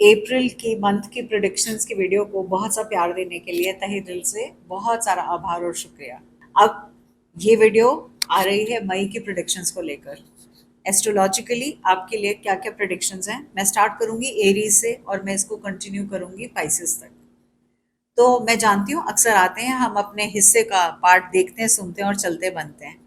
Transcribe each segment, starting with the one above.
अप्रैल की मंथ की प्रिडिक्शंस की वीडियो को बहुत सा प्यार देने के लिए तहे दिल से बहुत सारा आभार और शुक्रिया। अब ये वीडियो आ रही है मई की प्रिडिक्शंस को लेकर। एस्ट्रोलॉजिकली आपके लिए क्या क्या प्रिडिक्शंस हैं, मैं स्टार्ट करूंगी एरीज से और मैं इसको कंटिन्यू करूंगी पाइसेस तक। तो मैं जानती हूँ अक्सर आते हैं, हम अपने हिस्से का पार्ट देखते हैं, सुनते हैं और चलते बनते हैं।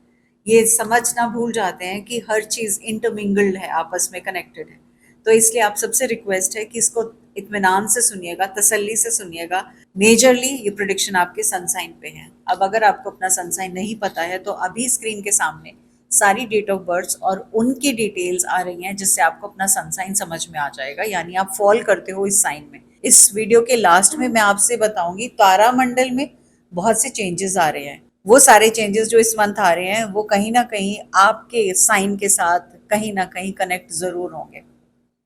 ये समझना भूल जाते हैं कि हर चीज़ इंटरमिंगल्ड है, आपस में कनेक्टेड है। तो इसलिए आप सबसे रिक्वेस्ट है कि इसको इत्मीनान से सुनिएगा, तसल्ली से सुनिएगा। मेजरली ये प्रिडिक्शन आपके सन साइन पे है। अब अगर आपको अपना सन साइन नहीं पता है तो अभी स्क्रीन के सामने सारी डेट ऑफ बर्थ और उनकी डिटेल्स आ रही हैं, जिससे आपको अपना सन साइन समझ में आ जाएगा, यानी आप फॉल करते हो इस साइन में। इस वीडियो के लास्ट में मैं आपसे बताऊंगी तारामंडल में बहुत से चेंजेस आ रहे हैं। वो सारे चेंजेस जो इस मंथ आ रहे हैं वो कहीं ना कहीं आपके साइन के साथ कहीं ना कहीं कनेक्ट जरूर होंगे।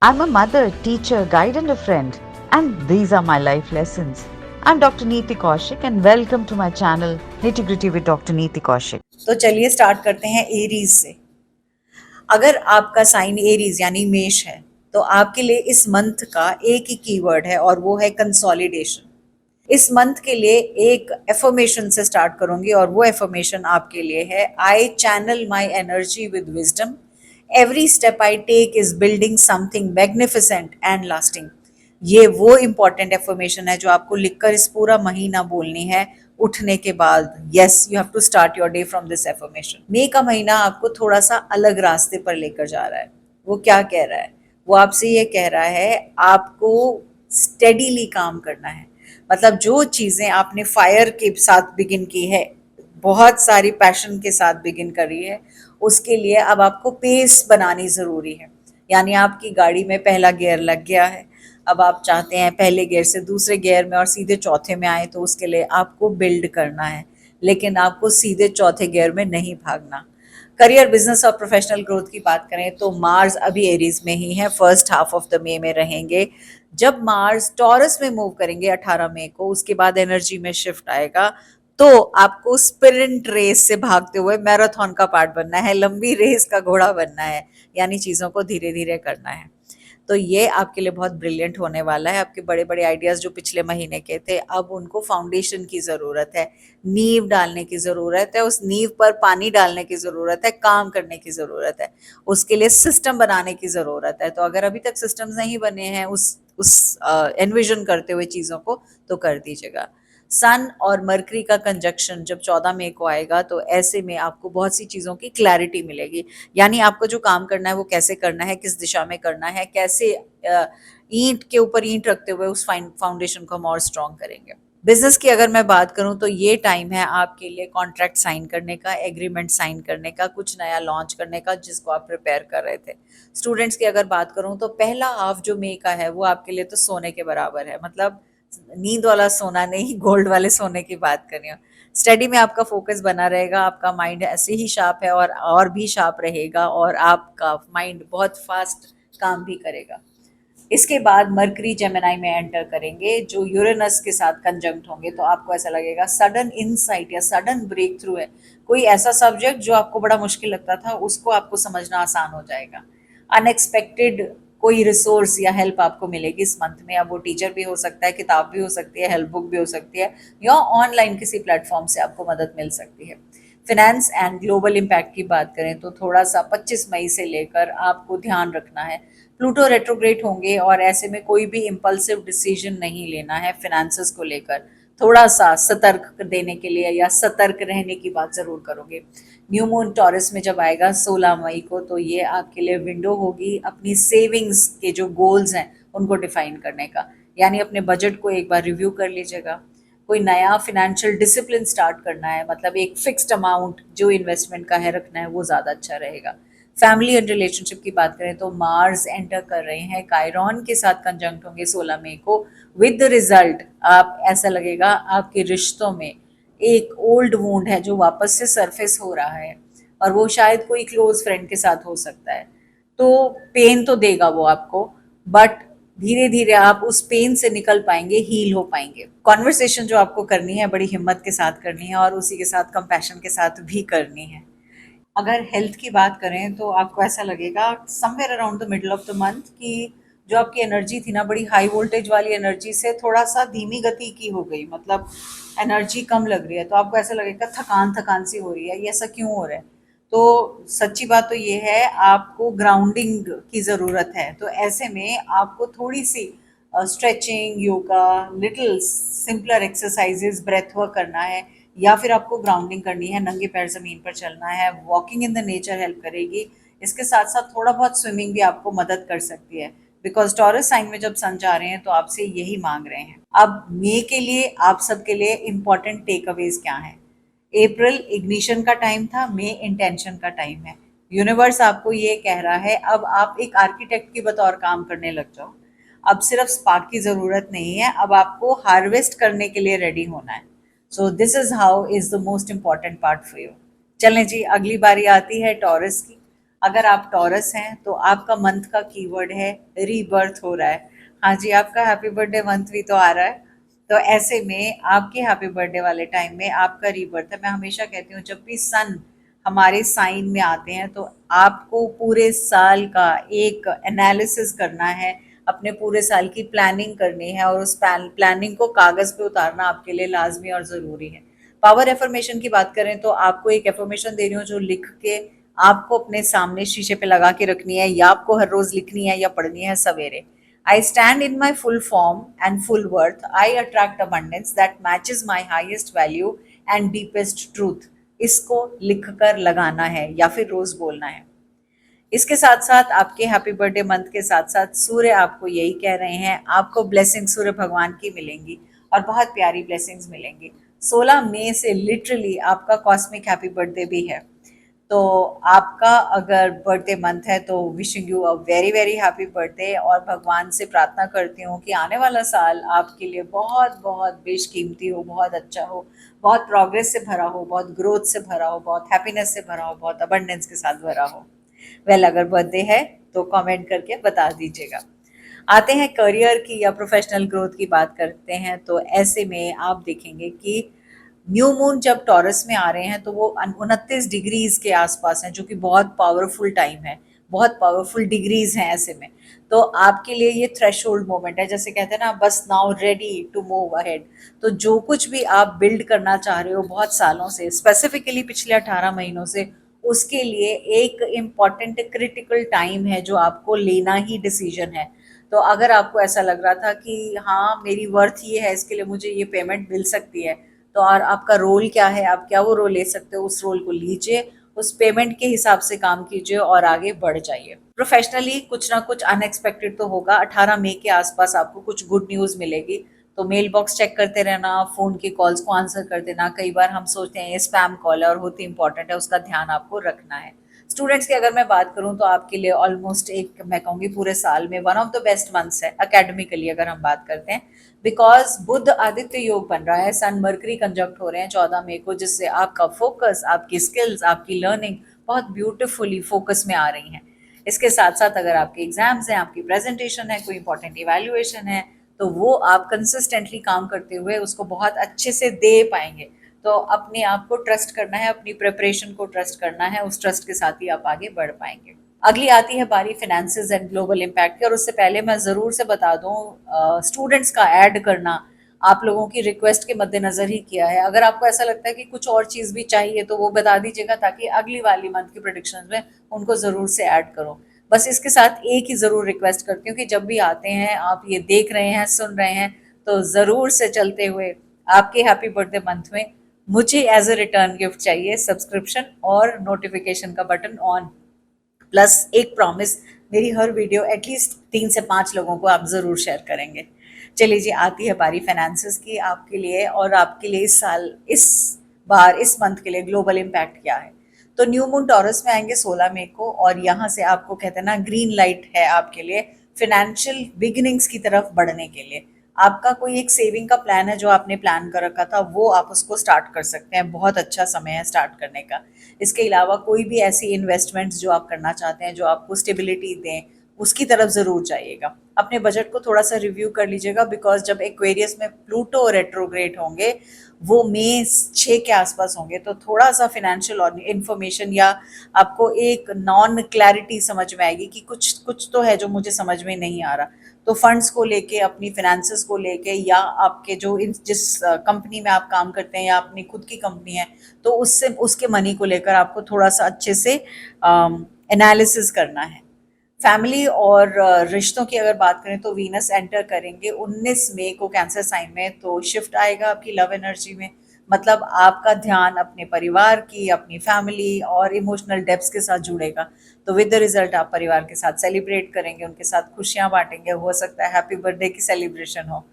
I'm a mother, teacher, guide, and a friend, and these are my life lessons. I'm Dr. Neeti Kaushik, and welcome to my channel Nitty Gritty with Dr. Neeti Kaushik. तो चलिए start करते हैं Aries से। अगर आपका sign Aries यानी मेष है तो आपके लिए इस मंथ का एक ही कीवर्ड है और वो है कंसोलिडेशन। इस मंथ के लिए एक एफर्मेशन से स्टार्ट करूंगी और वो एफर्मेशन आपके लिए है, I channel my energy with wisdom, every step I take is building something magnificent and lasting. ये वो इंपॉर्टेंट एफर्मेशन है जो आपको लिखकर इस पूरा महीना बोलनी है उठने के बाद। Yes, you have to start your day from this affirmation. मई का महीना आपको थोड़ा सा अलग रास्ते पर लेकर जा रहा है। वो क्या कह रहा है? वो आपसे ये कह रहा है आपको स्टेडीली काम करना है। मतलब जो चीज़ें आपने फायर के साथ बिगिन की है, बहुत सारी पैशन के साथ बिगिन करी है, उसके लिए अब आपको पेस बनानी ज़रूरी है। यानी आपकी गाड़ी में पहला गियर लग गया है, अब आप चाहते हैं पहले गियर से दूसरे गियर में और सीधे चौथे में आए, तो उसके लिए आपको बिल्ड करना है, लेकिन आपको सीधे चौथे गियर में नहीं भागना। करियर, बिजनेस और प्रोफेशनल ग्रोथ की बात करें तो मार्स अभी एरीज में ही है, फर्स्ट हाफ ऑफ द मे में रहेंगे। जब मार्स टॉरस में मूव करेंगे 18 मई को, उसके बाद एनर्जी में शिफ्ट आएगा, तो आपको स्प्रिंट रेस से भागते हुए मैराथन का पार्ट बनना है, लंबी रेस का घोड़ा बनना है, यानी चीज़ों को धीरे धीरे करना है। तो ये आपके लिए बहुत ब्रिलियंट होने वाला है। आपके बड़े बड़े आइडियाज़ जो पिछले महीने के थे, अब उनको फाउंडेशन की ज़रूरत है, नींव डालने की ज़रूरत है, उस नींव पर पानी डालने की ज़रूरत है, काम करने की ज़रूरत है, उसके लिए सिस्टम बनाने की ज़रूरत है। तो अगर अभी तक सिस्टम्स नहीं बने हैं उस एनविजन करते हुए चीज़ों को, तो कर दीजिएगा। सन और मरकरी का कंजक्शन जब 14 मई को आएगा, तो ऐसे में आपको बहुत सी चीज़ों की क्लैरिटी मिलेगी। यानी आपको जो काम करना है वो कैसे करना है, किस दिशा में करना है, कैसे ईंट के ऊपर ईंट रखते हुए उस फाउंडेशन को हम और स्ट्रॉन्ग करेंगे। बिजनेस की अगर मैं बात करूं तो ये टाइम है आपके लिए कॉन्ट्रैक्ट साइन करने का, एग्रीमेंट साइन करने का, कुछ नया लॉन्च करने का जिसको आप प्रिपेयर कर रहे थे। स्टूडेंट्स की अगर बात करूं तो पहला हाफ जो मई का है वो आपके लिए तो सोने के बराबर है। मतलब नींद वाला सोना नहीं, गोल्ड वाले सोने की बात कर रही हूँ। स्टडी में आपका फोकस बना रहेगा, आपका माइंड ऐसे ही शार्प है और भी शार्प रहेगा, और आपका माइंड बहुत फास्ट काम भी करेगा। इसके बाद मरकरी जेमिनी में एंटर करेंगे, जो यूरेनस के साथ कंजंक्ट होंगे, तो आपको ऐसा लगेगा सडन इनसाइट या सडन ब्रेक थ्रू है। कोई ऐसा सब्जेक्ट जो आपको बड़ा मुश्किल लगता था, उसको आपको समझना आसान हो जाएगा। अनएक्सपेक्टेड कोई रिसोर्स या हेल्प आपको मिलेगी इस मंथ में। अब वो टीचर भी हो सकता है, किताब भी हो सकती है, हेल्प बुक भी हो सकती है, या ऑनलाइन किसी प्लेटफॉर्म से आपको मदद मिल सकती है। फिनेंस एंड ग्लोबल इम्पैक्ट की बात करें तो थोड़ा सा 25 मई से लेकर आपको ध्यान रखना है। प्लूटो रेट्रोग्रेड होंगे और ऐसे में कोई भी इम्पल्सिव डिसीजन नहीं लेना है फिनेंसेस को लेकर। थोड़ा सा सतर्क देने के लिए या सतर्क रहने की बात ज़रूर करोगे। न्यू मून टॉरस में जब आएगा 16 मई को, तो ये आपके लिए विंडो होगी अपनी सेविंग्स के जो गोल्स हैं उनको डिफाइन करने का। यानी अपने बजट को एक बार रिव्यू कर लीजिएगा। कोई नया फिनेंशियल डिसिप्लिन स्टार्ट करना है, मतलब एक फिक्स्ड अमाउंट जो इन्वेस्टमेंट का है रखना है, वो ज़्यादा अच्छा रहेगा। फैमिली एंड रिलेशनशिप की बात करें तो मार्स एंटर कर रहे हैं, कायरॉन के साथ कंजंक्ट होंगे 16 मई को। विद द रिजल्ट आप ऐसा लगेगा आपके रिश्तों में एक ओल्ड वुंड है जो वापस से सरफेस हो रहा है, और वो शायद कोई क्लोज फ्रेंड के साथ हो सकता है। तो पेन तो देगा वो आपको, बट धीरे धीरे आप उस पेन से निकल पाएंगे, हील हो पाएंगे। कॉन्वर्सेशन जो आपको करनी है बड़ी हिम्मत के साथ करनी है, और उसी के साथ कंपैशन के साथ भी करनी है। अगर हेल्थ की बात करें तो आपको ऐसा लगेगा somewhere around the middle of the month कि जो आपकी एनर्जी थी ना, बड़ी हाई वोल्टेज वाली एनर्जी से थोड़ा सा धीमी गति की हो गई, मतलब एनर्जी कम लग रही है, तो आपको ऐसा लगेगा थकान थकान सी हो रही है, ये ऐसा क्यों हो रहा है। तो सच्ची बात तो ये है, आपको ग्राउंडिंग की ज़रूरत है। तो ऐसे में आपको थोड़ी सी stretching, yoga, little simpler exercises, breath work करना है, या फिर आपको ग्राउंडिंग करनी है, नंगे पैर ज़मीन पर चलना है, walking in the nature help करेगी। इसके साथ साथ थोड़ा बहुत स्विमिंग भी आपको मदद कर सकती है, बिकॉज टॉरस साइन में जब सन जा रहे हैं तो आपसे यही मांग रहे हैं। अब मे के लिए आप सबके लिए इंपॉर्टेंट टेक अवेज क्या है। अप्रैल इग्निशन का टाइम था, मे इंटेंशन का टाइम है। यूनिवर्स आपको ये कह रहा है अब आप एक आर्किटेक्ट की बतौर काम करने लग जाओ। अब सिर्फ स्पार्क की ज़रूरत नहीं है, अब आपको हार्वेस्ट करने के लिए रेडी होना है। सो this is how is the most important part for you. चलें जी, अगली बारी आती है टॉरस की। अगर आप टॉरस हैं तो आपका मंथ का कीवर्ड है रीबर्थ हो रहा है। हाँ जी, आपका हैप्पी बर्थडे मंथ भी तो आ रहा है। तो ऐसे में आपके हैप्पी बर्थडे वाले टाइम में आपका रीबर्थ है। मैं हमेशा कहती हूँ जब भी सन हमारे साइन में आते हैं तो आपको पूरे साल का एक एनालिसिस करना है, अपने पूरे साल की प्लानिंग करनी है, और उस प्लानिंग को कागज़ पे उतारना आपके लिए लाजमी और ज़रूरी है। पावर एफर्मेशन की बात करें तो आपको एक एफर्मेशन दे रही हूँ जो लिख के आपको अपने सामने शीशे पे लगा के रखनी है, या आपको हर रोज़ लिखनी है या पढ़नी है सवेरे। I stand in my full form and full worth. I attract abundance that matches my highest value and deepest truth. इसको लिखकर लगाना है या फिर रोज बोलना है। इसके साथ साथ आपके हैप्पी बर्थडे मंथ के साथ साथ सूर्य आपको यही कह रहे हैं, आपको ब्लेसिंग सूर्य भगवान की मिलेंगी और बहुत प्यारी ब्लेसिंग्स मिलेंगी। 16 मई से लिटरली आपका कॉस्मिक हैप्पी बर्थडे भी है। तो आपका अगर बर्थडे मंथ है तो wishing you a very very happy birthday, और भगवान से प्रार्थना करती हूँ कि आने वाला साल आपके लिए बहुत बहुत बेशकीमती हो, बहुत अच्छा हो, बहुत प्रोग्रेस से भरा हो, बहुत ग्रोथ से भरा हो, बहुत हैप्पीनेस से भरा हो, बहुत अबंडेंस के साथ भरा हो। वेल, अगर बर्थडे है तो कमेंट करके बता दीजिएगा। आते हैं करियर की या प्रोफेशनल ग्रोथ की बात करते हैं, तो ऐसे में आप देखेंगे कि न्यू मून जब टॉरस में आ रहे हैं तो वो 29 डिग्रीज के आसपास हैं, जो कि बहुत पावरफुल टाइम है, बहुत पावरफुल डिग्रीज हैं ऐसे में। तो आपके लिए ये थ्रेशोल्ड मोमेंट है, जैसे कहते हैं ना, बस now ready to move ahead. तो जो कुछ भी आप बिल्ड करना चाह रहे हो बहुत सालों से, स्पेसिफिकली पिछले 18 महीनों से, उसके लिए एक इम्पॉर्टेंट क्रिटिकल टाइम है जो आपको लेना ही डिसीजन है। तो अगर आपको ऐसा लग रहा था कि हाँ मेरी वर्थ ये है, इसके लिए मुझे ये पेमेंट मिल सकती है, तो और आपका रोल क्या है, आप क्या वो रोल ले सकते हो, उस रोल को लीजिए, उस पेमेंट के हिसाब से काम कीजिए और आगे बढ़ जाइए। प्रोफेशनली कुछ ना कुछ अनएक्सपेक्टेड तो होगा। 18 मई के आसपास आपको कुछ गुड न्यूज़ मिलेगी, तो मेल बॉक्स चेक करते रहना, फ़ोन के कॉल्स को आंसर कर देना। कई बार हम सोचते हैं ये स्पैम कॉल है और होती इंपॉर्टेंट है, उसका ध्यान आपको रखना है। स्टूडेंट्स की अगर मैं बात करूं तो आपके लिए ऑलमोस्ट एक, मैं कहूँगी पूरे साल में one of the best months है अकेडमिकली अगर हम बात करते हैं, बिकॉज बुध आदित्य योग बन रहा है, सन मरकरी कंजक्ट हो रहे हैं 14 मई को, जिससे आपका फोकस, आपकी स्किल्स, आपकी लर्निंग बहुत ब्यूटिफुली फोकस में आ रही हैं। इसके साथ साथ अगर आपके एग्जाम्स हैं, आपकी प्रेजेंटेशन है, कोई इंपॉर्टेंट इवैल्यूएशन है, तो वो आप कंसिस्टेंटली काम करते हुए उसको बहुत अच्छे से दे पाएंगे। तो अपने आप को ट्रस्ट करना है, अपनी प्रिपरेशन को ट्रस्ट करना है, उस ट्रस्ट के साथ ही आप आगे बढ़ पाएंगे। अगली आती है बारी फिनेंसेस एंड ग्लोबल इम्पैक्ट की, और उससे पहले मैं ज़रूर से बता दूं, स्टूडेंट्स का ऐड करना आप लोगों की रिक्वेस्ट के मद्देनज़र ही किया है। अगर आपको ऐसा लगता है कि कुछ और चीज़ भी चाहिए तो वो बता दीजिएगा, ताकि अगली वाली मंथ की प्रोडिक्शन में उनको ज़रूर से ऐड करो। बस इसके साथ एक ही ज़रूर रिक्वेस्ट करती हूँ कि जब भी आते हैं, आप ये देख रहे हैं, सुन रहे हैं, तो ज़रूर से चलते हुए आपके हैप्पी बर्थडे मंथ में मुझे एज अ रिटर्न गिफ्ट चाहिए सब्सक्रिप्शन और नोटिफिकेशन का बटन ऑन, प्लस एक प्रॉमिस, मेरी हर वीडियो एटलीस्ट 3 से 5 लोगों को आप ज़रूर शेयर करेंगे। चलिए जी, आती है बारी फाइनेंसेस की आपके लिए, और आपके लिए इस साल, इस बार, इस मंथ के लिए ग्लोबल इम्पैक्ट क्या है। तो न्यू मून टॉरस में आएंगे 16 मई को, और यहाँ से आपको कहते हैं ना, ग्रीन लाइट है आपके लिए फिनेंशियल बिगिनिंग्स की तरफ बढ़ने के लिए। आपका कोई एक सेविंग का प्लान है जो आपने प्लान कर रखा था, वो आप उसको स्टार्ट कर सकते हैं, बहुत अच्छा समय है स्टार्ट करने का। इसके अलावा कोई भी ऐसी इन्वेस्टमेंट्स जो आप करना चाहते हैं जो आपको स्टेबिलिटी दें, उसकी तरफ ज़रूर जाइएगा। अपने बजट को थोड़ा सा रिव्यू कर लीजिएगा, बिकॉज जब एक्वेरियस में प्लूटो रेट्रोग्रेड होंगे, वो मई 6 के आसपास होंगे, तो थोड़ा सा फिनेंशियल और इन्फॉर्मेशन, या आपको एक नॉन क्लैरिटी समझ में आएगी कि कुछ कुछ तो है जो मुझे समझ में नहीं आ रहा। तो फंड्स को लेके, अपनी फिनेंसेस को लेके, या आपके जो जिस कंपनी में आप काम करते हैं या अपनी खुद की कंपनी है, तो उससे उसके मनी को लेकर आपको थोड़ा सा अच्छे से एनालिसिस करना है। फैमिली और रिश्तों की अगर बात करें तो वीनस एंटर करेंगे 19 मई को कैंसर साइन में, तो शिफ्ट आएगा आपकी लव एनर्जी में। मतलब आपका ध्यान अपने परिवार की, अपनी फैमिली और इमोशनल डेप्थ्स के साथ जुड़ेगा। तो विद द रिजल्ट आप परिवार के साथ सेलिब्रेट करेंगे, उनके साथ खुशियां बांटेंगे, हो सकता है हैप्पी बर्थडे की सेलिब्रेशन हो।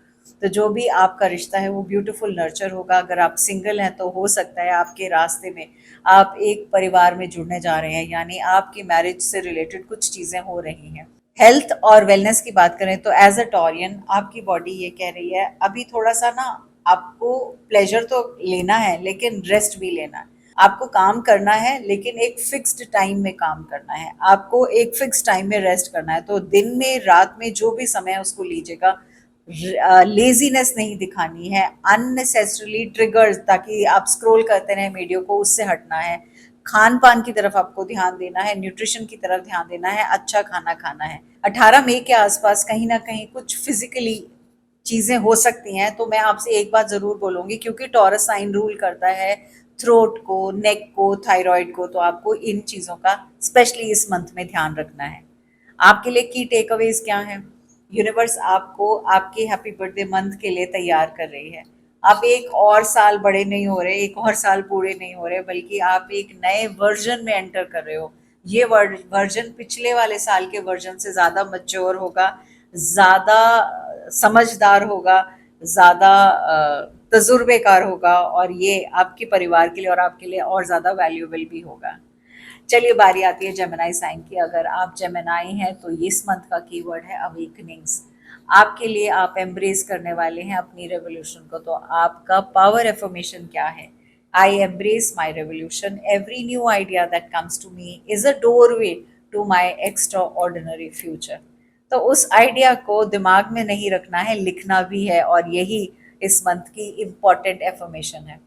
तो जो भी आपका रिश्ता है वो ब्यूटीफुल नर्चर होगा। अगर आप सिंगल हैं तो हो सकता है आपके रास्ते में आप एक परिवार में जुड़ने जा रहे हैं, यानी आपकी मैरिज से रिलेटेड कुछ चीज़ें हो रही हैं। हेल्थ और वेलनेस की बात करें तो एज अ टॉरियन आपकी बॉडी ये कह रही है अभी थोड़ा सा ना, आपको प्लेजर तो लेना है लेकिन रेस्ट भी लेना है। आपको काम करना है लेकिन एक फिक्स्ड टाइम में काम करना है, आपको एक फिक्स्ड टाइम में रेस्ट करना है। तो दिन में, रात में जो भी समय है उसको लीजिएगा। लेजीनेस नहीं दिखानी है, अननेसेसरली ट्रिगर्स ताकि आप स्क्रॉल करते रहें वीडियो को, उससे हटना है। खान पान की तरफ आपको ध्यान देना है, न्यूट्रिशन की तरफ ध्यान देना है, अच्छा खाना खाना है। 18 मई के आसपास कहीं ना कहीं कुछ फिजिकली चीजें हो सकती हैं, तो मैं आपसे एक बात जरूर बोलूंगी, क्योंकि टॉरस साइन रूल करता है थ्रोट को, नेक को, थायराइड को, तो आपको इन चीजों का स्पेशली इस मंथ में ध्यान रखना है। आपके लिए की टेक अवेज क्या है? यूनिवर्स आपको आपके हैप्पी बर्थडे मंथ के लिए तैयार कर रही है। आप एक और साल बड़े नहीं हो रहे, एक और साल बूढ़े नहीं हो रहे, बल्कि आप एक नए वर्जन में एंटर कर रहे हो। ये वर्जन पिछले वाले साल के वर्जन से ज़्यादा मैच्योर होगा, ज़्यादा समझदार होगा, ज़्यादा तजुर्बेकार होगा, और ये आपके परिवार के लिए और आपके लिए और ज़्यादा वैल्यूएबल भी होगा। चलिए बारी आती है जेमिनाई साइन की। अगर आप जेमिनाई हैं तो इस मंथ का कीवर्ड है अवेकनिंग्स। आपके लिए आप एम्ब्रेस करने वाले हैं अपनी रेवोल्यूशन को। तो आपका पावर एफर्मेशन क्या है? I embrace my revolution, every new idea that comes to me is a doorway to my extraordinary future. तो उस आइडिया को दिमाग में नहीं रखना है, लिखना भी है, और यही इस मंथ की इम्पॉर्टेंट एफर्मेशन है।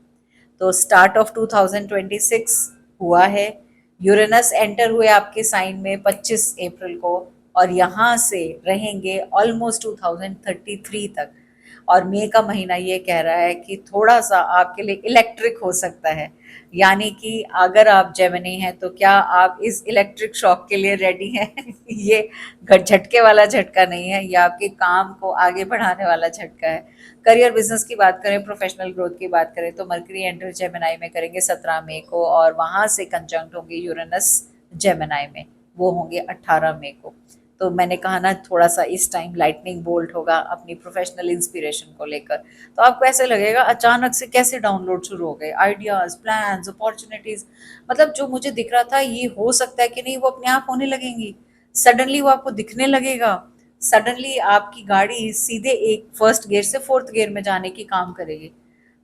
तो स्टार्ट ऑफ 2026 हुआ है। यूरेनस एंटर हुए आपके साइन में 25 अप्रैल को, और यहाँ से रहेंगे ऑलमोस्ट 2033 तक। और मई का महीना ये कह रहा है कि थोड़ा सा आपके लिए इलेक्ट्रिक हो सकता है, यानी कि अगर आप जेमिनी हैं तो क्या आप इस इलेक्ट्रिक शॉक के लिए रेडी हैं? ये झटके वाला झटका नहीं है, ये आपके काम को आगे बढ़ाने वाला झटका है। करियर बिजनेस की बात करें, प्रोफेशनल ग्रोथ की बात करें, तो मरकरी एंटर जेमिनाई में करेंगे 17 मई को, और वहाँ से कंजंक्ट होंगे यूरेनस जेमिनाई में, वो होंगे 18 मई को। तो मैंने कहा ना, थोड़ा सा इस टाइम लाइटनिंग बोल्ट होगा अपनी प्रोफेशनल इंस्पिरेशन को लेकर। तो आपको ऐसे लगेगा अचानक से कैसे डाउनलोड शुरू हो गए आइडियाज़, प्लान्स, अपॉर्चुनिटीज़। मतलब जो मुझे दिख रहा था ये हो सकता है कि नहीं, वो अपने आप होने लगेंगी। सडनली वो आपको दिखने लगेगा। सडनली आपकी गाड़ी सीधे एक फर्स्ट गियर से फोर्थ गियर में जाने की काम करेगी।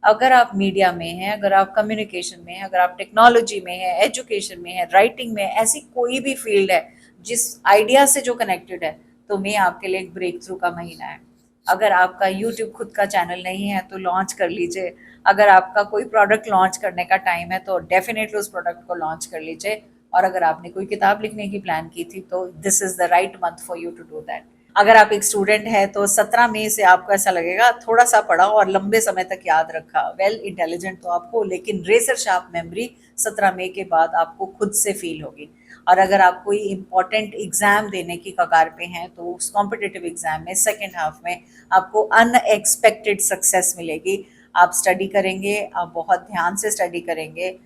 अगर आप मीडिया में हैं, अगर आप कम्युनिकेशन में हैं, अगर आप टेक्नोलॉजी में हैं, एजुकेशन में हैं, राइटिंग में, ऐसी कोई भी फील्ड है जिस आइडिया से जो कनेक्टेड है, तो मैं आपके लिए एक ब्रेक थ्रू का महीना है। अगर आपका यूट्यूब खुद का चैनल नहीं है तो लॉन्च कर लीजिए। अगर आपका कोई प्रोडक्ट लॉन्च करने का टाइम है तो डेफिनेटली उस प्रोडक्ट को लॉन्च कर लीजिए। और अगर आपने कोई किताब लिखने की प्लान की थी तो this is the right month for you to do that. अगर आप एक स्टूडेंट है तो 17 मई से आपको ऐसा लगेगा थोड़ा सा पढ़ा और लंबे समय तक याद रखा। वेल इंटेलिजेंट तो आप हो, लेकिन रेजर शार्प मेमोरी 17 मई के बाद आपको खुद से फील होगी। और अगर आप कोई इंपॉर्टेंट एग्जाम देने की कगार पे हैं तो उस कॉम्पिटिटिव एग्जाम में सेकेंड हाफ में आपको अनएक्सपेक्टेड सक्सेस मिलेगी। आप स्टडी करेंगे, आप बहुत ध्यान से स्टडी करेंगे,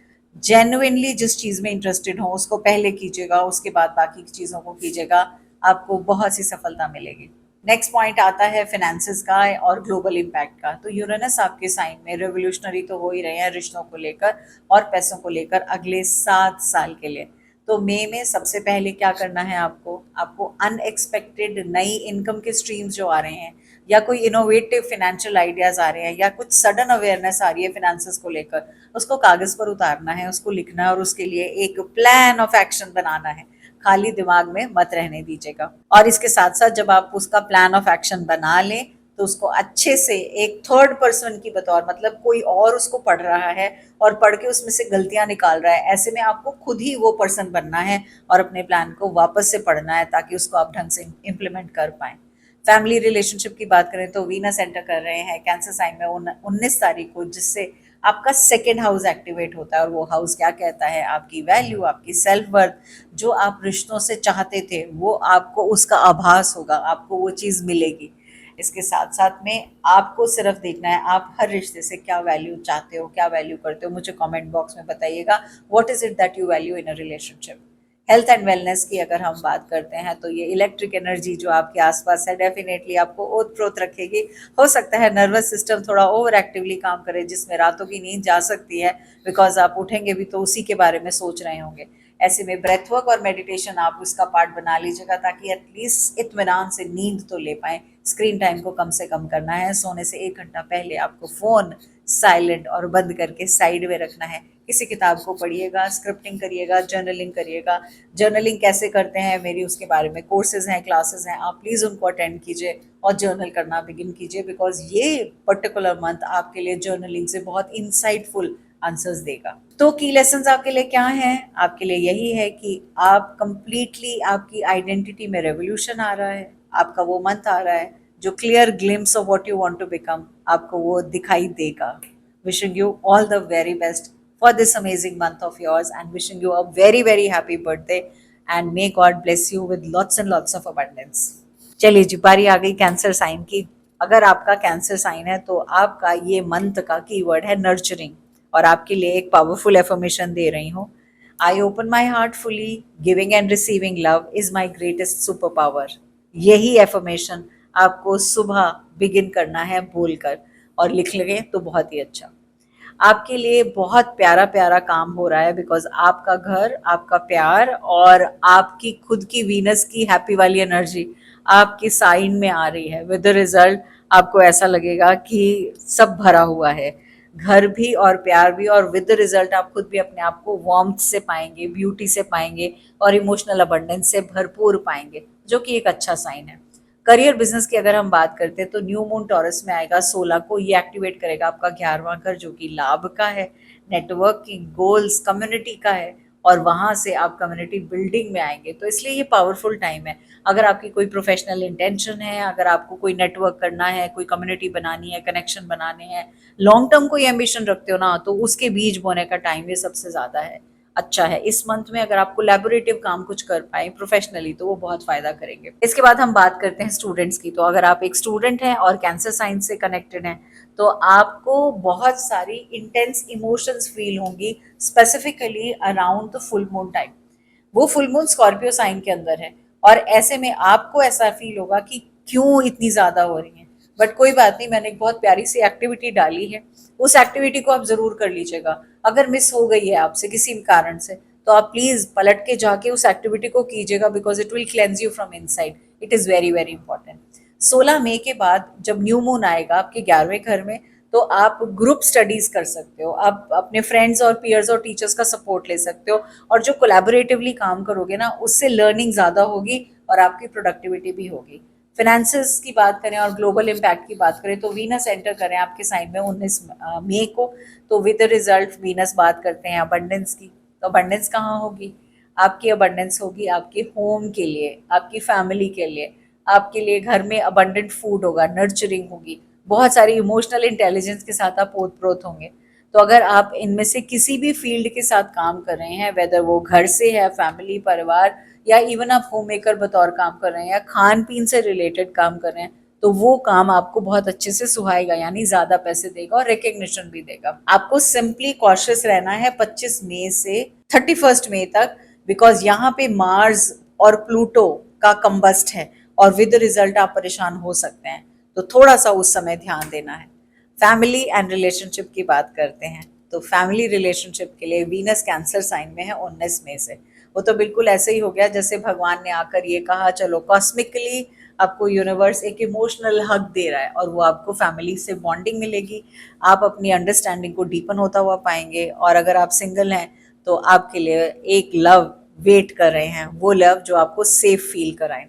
जेन्युइनली जिस चीज़ में इंटरेस्टेड हो उसको पहले कीजिएगा, उसके बाद बाकी चीज़ों को कीजिएगा, आपको बहुत सी सफलता मिलेगी। नेक्स्ट पॉइंट आता है फिनेंसेस का और ग्लोबल इम्पैक्ट का। तो यूरेनस आपके साइन में रेवोल्यूशनरी तो हो ही रहे हैं रिश्तों को लेकर और पैसों को लेकर अगले 7 साल के लिए। तो मई में सबसे पहले क्या करना है आपको अनएक्सपेक्टेड नई इनकम के स्ट्रीम्स जो आ रहे हैं, या कोई इनोवेटिव फाइनेंशियल आइडियाज आ रहे हैं, या कुछ सडन अवेयरनेस आ रही है फिनेंसेस को लेकर, उसको कागज पर उतारना है, उसको लिखना है, और उसके लिए एक प्लान ऑफ एक्शन बनाना है। खाली दिमाग में मत रहने दीजिएगा। और इसके साथ साथ जब आप उसका प्लान ऑफ एक्शन बना लें तो उसको अच्छे से एक थर्ड पर्सन की बतौर, मतलब कोई और उसको पढ़ रहा है और पढ़ के उसमें से गलतियां निकाल रहा है, ऐसे में आपको खुद ही वो पर्सन बनना है और अपने प्लान को वापस से पढ़ना है ताकि उसको आप ढंग से इम्प्लीमेंट कर पाएं। फैमिली रिलेशनशिप की बात करें तो वीनस एंटर कर रहे हैं कैंसर साइन में 19 तारीख को, जिससे आपका सेकेंड हाउस एक्टिवेट होता है। और वो हाउस क्या कहता है, आपकी वैल्यू, आपकी सेल्फ वर्थ, जो आप रिश्तों से चाहते थे वो आपको उसका आभास होगा, आपको वो चीज़ मिलेगी। इसके साथ साथ में आपको सिर्फ देखना है आप हर रिश्ते से क्या वैल्यू चाहते हो, क्या वैल्यू करते हो। मुझे कमेंट बॉक्स में बताइएगा what is it that you value in a relationship. Health and wellness की अगर हम बात करते हैं तो ये इलेक्ट्रिक एनर्जी जो आपके आसपास है डेफिनेटली आपको ओत प्रोत रखेगी। हो सकता है नर्वस सिस्टम थोड़ा ओवर एक्टिवली काम करे, जिसमें रातों की नींद जा सकती है, बिकॉज आप उठेंगे भी तो उसी के बारे में सोच रहे होंगे। ऐसे में ब्रेथ वर्क और मेडिटेशन आप उसका पार्ट बना लीजिएगा, ताकि एटलीस्ट इत्मीनान से नींद तो ले पाएँ। स्क्रीन टाइम को कम से कम करना है, सोने से 1 घंटा पहले आपको फ़ोन साइलेंट और बंद करके साइड में रखना है। किसी किताब को पढ़िएगा, स्क्रिप्टिंग करिएगा, जर्नलिंग करिएगा। जर्नलिंग कैसे करते हैं मेरी उसके बारे में कोर्सेज हैं, क्लासेस हैं, आप प्लीज़ उनको अटेंड कीजिए और जर्नल करना बिगिन कीजिए, बिकॉज ये पर्टिकुलर मंथ आपके लिए जर्नलिंग से बहुत इंसाइटफुल आंसर्स देगा। तो की लेसन्स आपके लिए क्या हैं? आपके लिए यही है कि आप कंप्लीटली आपकी आइडेंटिटी में रेवोल्यूशन आ रहा है, आपका वो मंथ आ रहा है जो clear glimpse of what you want to become आपको वो दिखाई देगा। Wishing you all the very best for this amazing month of yours and wishing you a very very happy birthday and may God bless you with lots and lots of abundance। चलिए जी, बारी आ गई cancer sign की। अगर आपका cancer sign है तो आपका ये मंथ का कीवर्ड है नर्चरिंग, और आपके लिए एक पावरफुल एफर्मेशन दे रही हूँ। I open my heart fully, giving and receiving love is my greatest super power. यही एफर्मेशन आपको सुबह बिगिन करना है बोलकर, और लिख लेंगे तो बहुत ही अच्छा। आपके लिए बहुत प्यारा प्यारा काम हो रहा है, बिकॉज आपका घर, आपका प्यार और आपकी खुद की वीनस की हैप्पी वाली एनर्जी आपकी साइन में आ रही है। विद द रिजल्ट आपको ऐसा लगेगा कि सब भरा हुआ है, घर भी और प्यार भी, और विद द रिजल्ट आप खुद भी अपने आप को वार्मथ से पाएंगे, ब्यूटी से पाएंगे और इमोशनल अबंडेंस से भरपूर पाएंगे, जो कि एक अच्छा साइन है। करियर बिजनेस की अगर हम बात करते हैं तो न्यू मून टॉरस में आएगा 16 को, ये एक्टिवेट करेगा आपका 11वां घर, जो कि लाभ का है, नेटवर्क की, गोल्स, कम्युनिटी का है, और वहां से आप कम्युनिटी बिल्डिंग में आएंगे। तो इसलिए ये पावरफुल टाइम है। अगर आपकी कोई प्रोफेशनल इंटेंशन है, अगर आपको कोई नेटवर्क करना है, कोई कम्युनिटी बनानी है, कनेक्शन बनाने हैं, लॉन्ग टर्म कोई एम्बिशन रखते हो ना, तो उसके बीज बोने का टाइम ये सबसे ज्यादा है, अच्छा है। इस मंथ में अगर आप कोलैबोरेटिव काम कुछ कर पाए प्रोफेशनली तो वो बहुत फायदा करेंगे। इसके बाद हम बात करते हैं स्टूडेंट्स की। तो अगर आप एक स्टूडेंट हैं और कैंसर साइंस से कनेक्टेड हैं तो आपको बहुत सारी इंटेंस इमोशंस फील होंगी, specifically around the full moon time. वो फुल मून स्कॉर्पियो साइन के अंदर है, और ऐसे में आपको ऐसा फील होगा कि क्यों इतनी ज्यादा हो रही है। बट कोई बात नहीं, मैंने एक बहुत प्यारी सी एक्टिविटी डाली है, उस एक्टिविटी को आप जरूर कर लीजिएगा। अगर मिस हो गई है आपसे किसी भी कारण से तो आप प्लीज पलट के जाके उस एक्टिविटी को कीजिएगा, because it will cleanse you from inside. It is very very important. 16 मई के बाद जब न्यू मून आएगा आपके 11वें घर में, तो आप ग्रुप स्टडीज कर सकते हो, आप अपने फ्रेंड्स और पीयर्स और टीचर्स का सपोर्ट ले सकते हो, और जो कोलैबोरेटिवली काम करोगे ना उससे लर्निंग ज़्यादा होगी और आपकी प्रोडक्टिविटी भी होगी। फिनेंसेस की बात करें और ग्लोबल इम्पैक्ट की बात करें तो वीनस एंटर करें आपके साइन में 19 मई को, तो विद रिजल्ट वीनस बात करते हैं अबंडेंस की। तो अबंडेंस कहाँ होगी? आपकी अबंडेंस होगी आपके होम के लिए, आपकी फैमिली के लिए, आपके लिए घर में अबंडेंट फूड होगा, नर्चरिंग होगी, बहुत सारी इमोशनल इंटेलिजेंस के साथ आप ओत प्रोत होंगे। तो अगर आप इनमें से किसी भी फील्ड के साथ काम कर रहे हैं, वेदर वो घर से है, फैमिली, परिवार, या इवन आप होम मेकर बतौर काम कर रहे हैं, या खान पीन से रिलेटेड काम कर रहे हैं, तो वो काम आपको बहुत अच्छे से सुहाएगा, यानी ज्यादा पैसे देगा और रिकग्निशन भी देगा। आपको सिंपली कॉशियस रहना है 25 मई से 31 मई तक, बिकॉज यहाँ पे मार्स और प्लूटो का कंबस्ट है, और विद रिजल्ट आप परेशान हो सकते हैं, तो थोड़ा सा उस समय ध्यान देना है। फैमिली एंड रिलेशनशिप की बात करते हैं तो फैमिली रिलेशनशिप के लिए वीनस कैंसर साइन में है 19 मई से। वो तो बिल्कुल ऐसे ही हो गया जैसे भगवान ने आकर ये कहा चलो कॉस्मिकली आपको यूनिवर्स एक इमोशनल हक दे रहा है, और वो आपको फैमिली से बॉन्डिंग मिलेगी, आप अपनी अंडरस्टैंडिंग को डीपन होता हुआ पाएंगे। और अगर आप सिंगल हैं तो आपके लिए एक लव वेट कर रहे हैं, वो लव जो आपको सेफ फील कराए।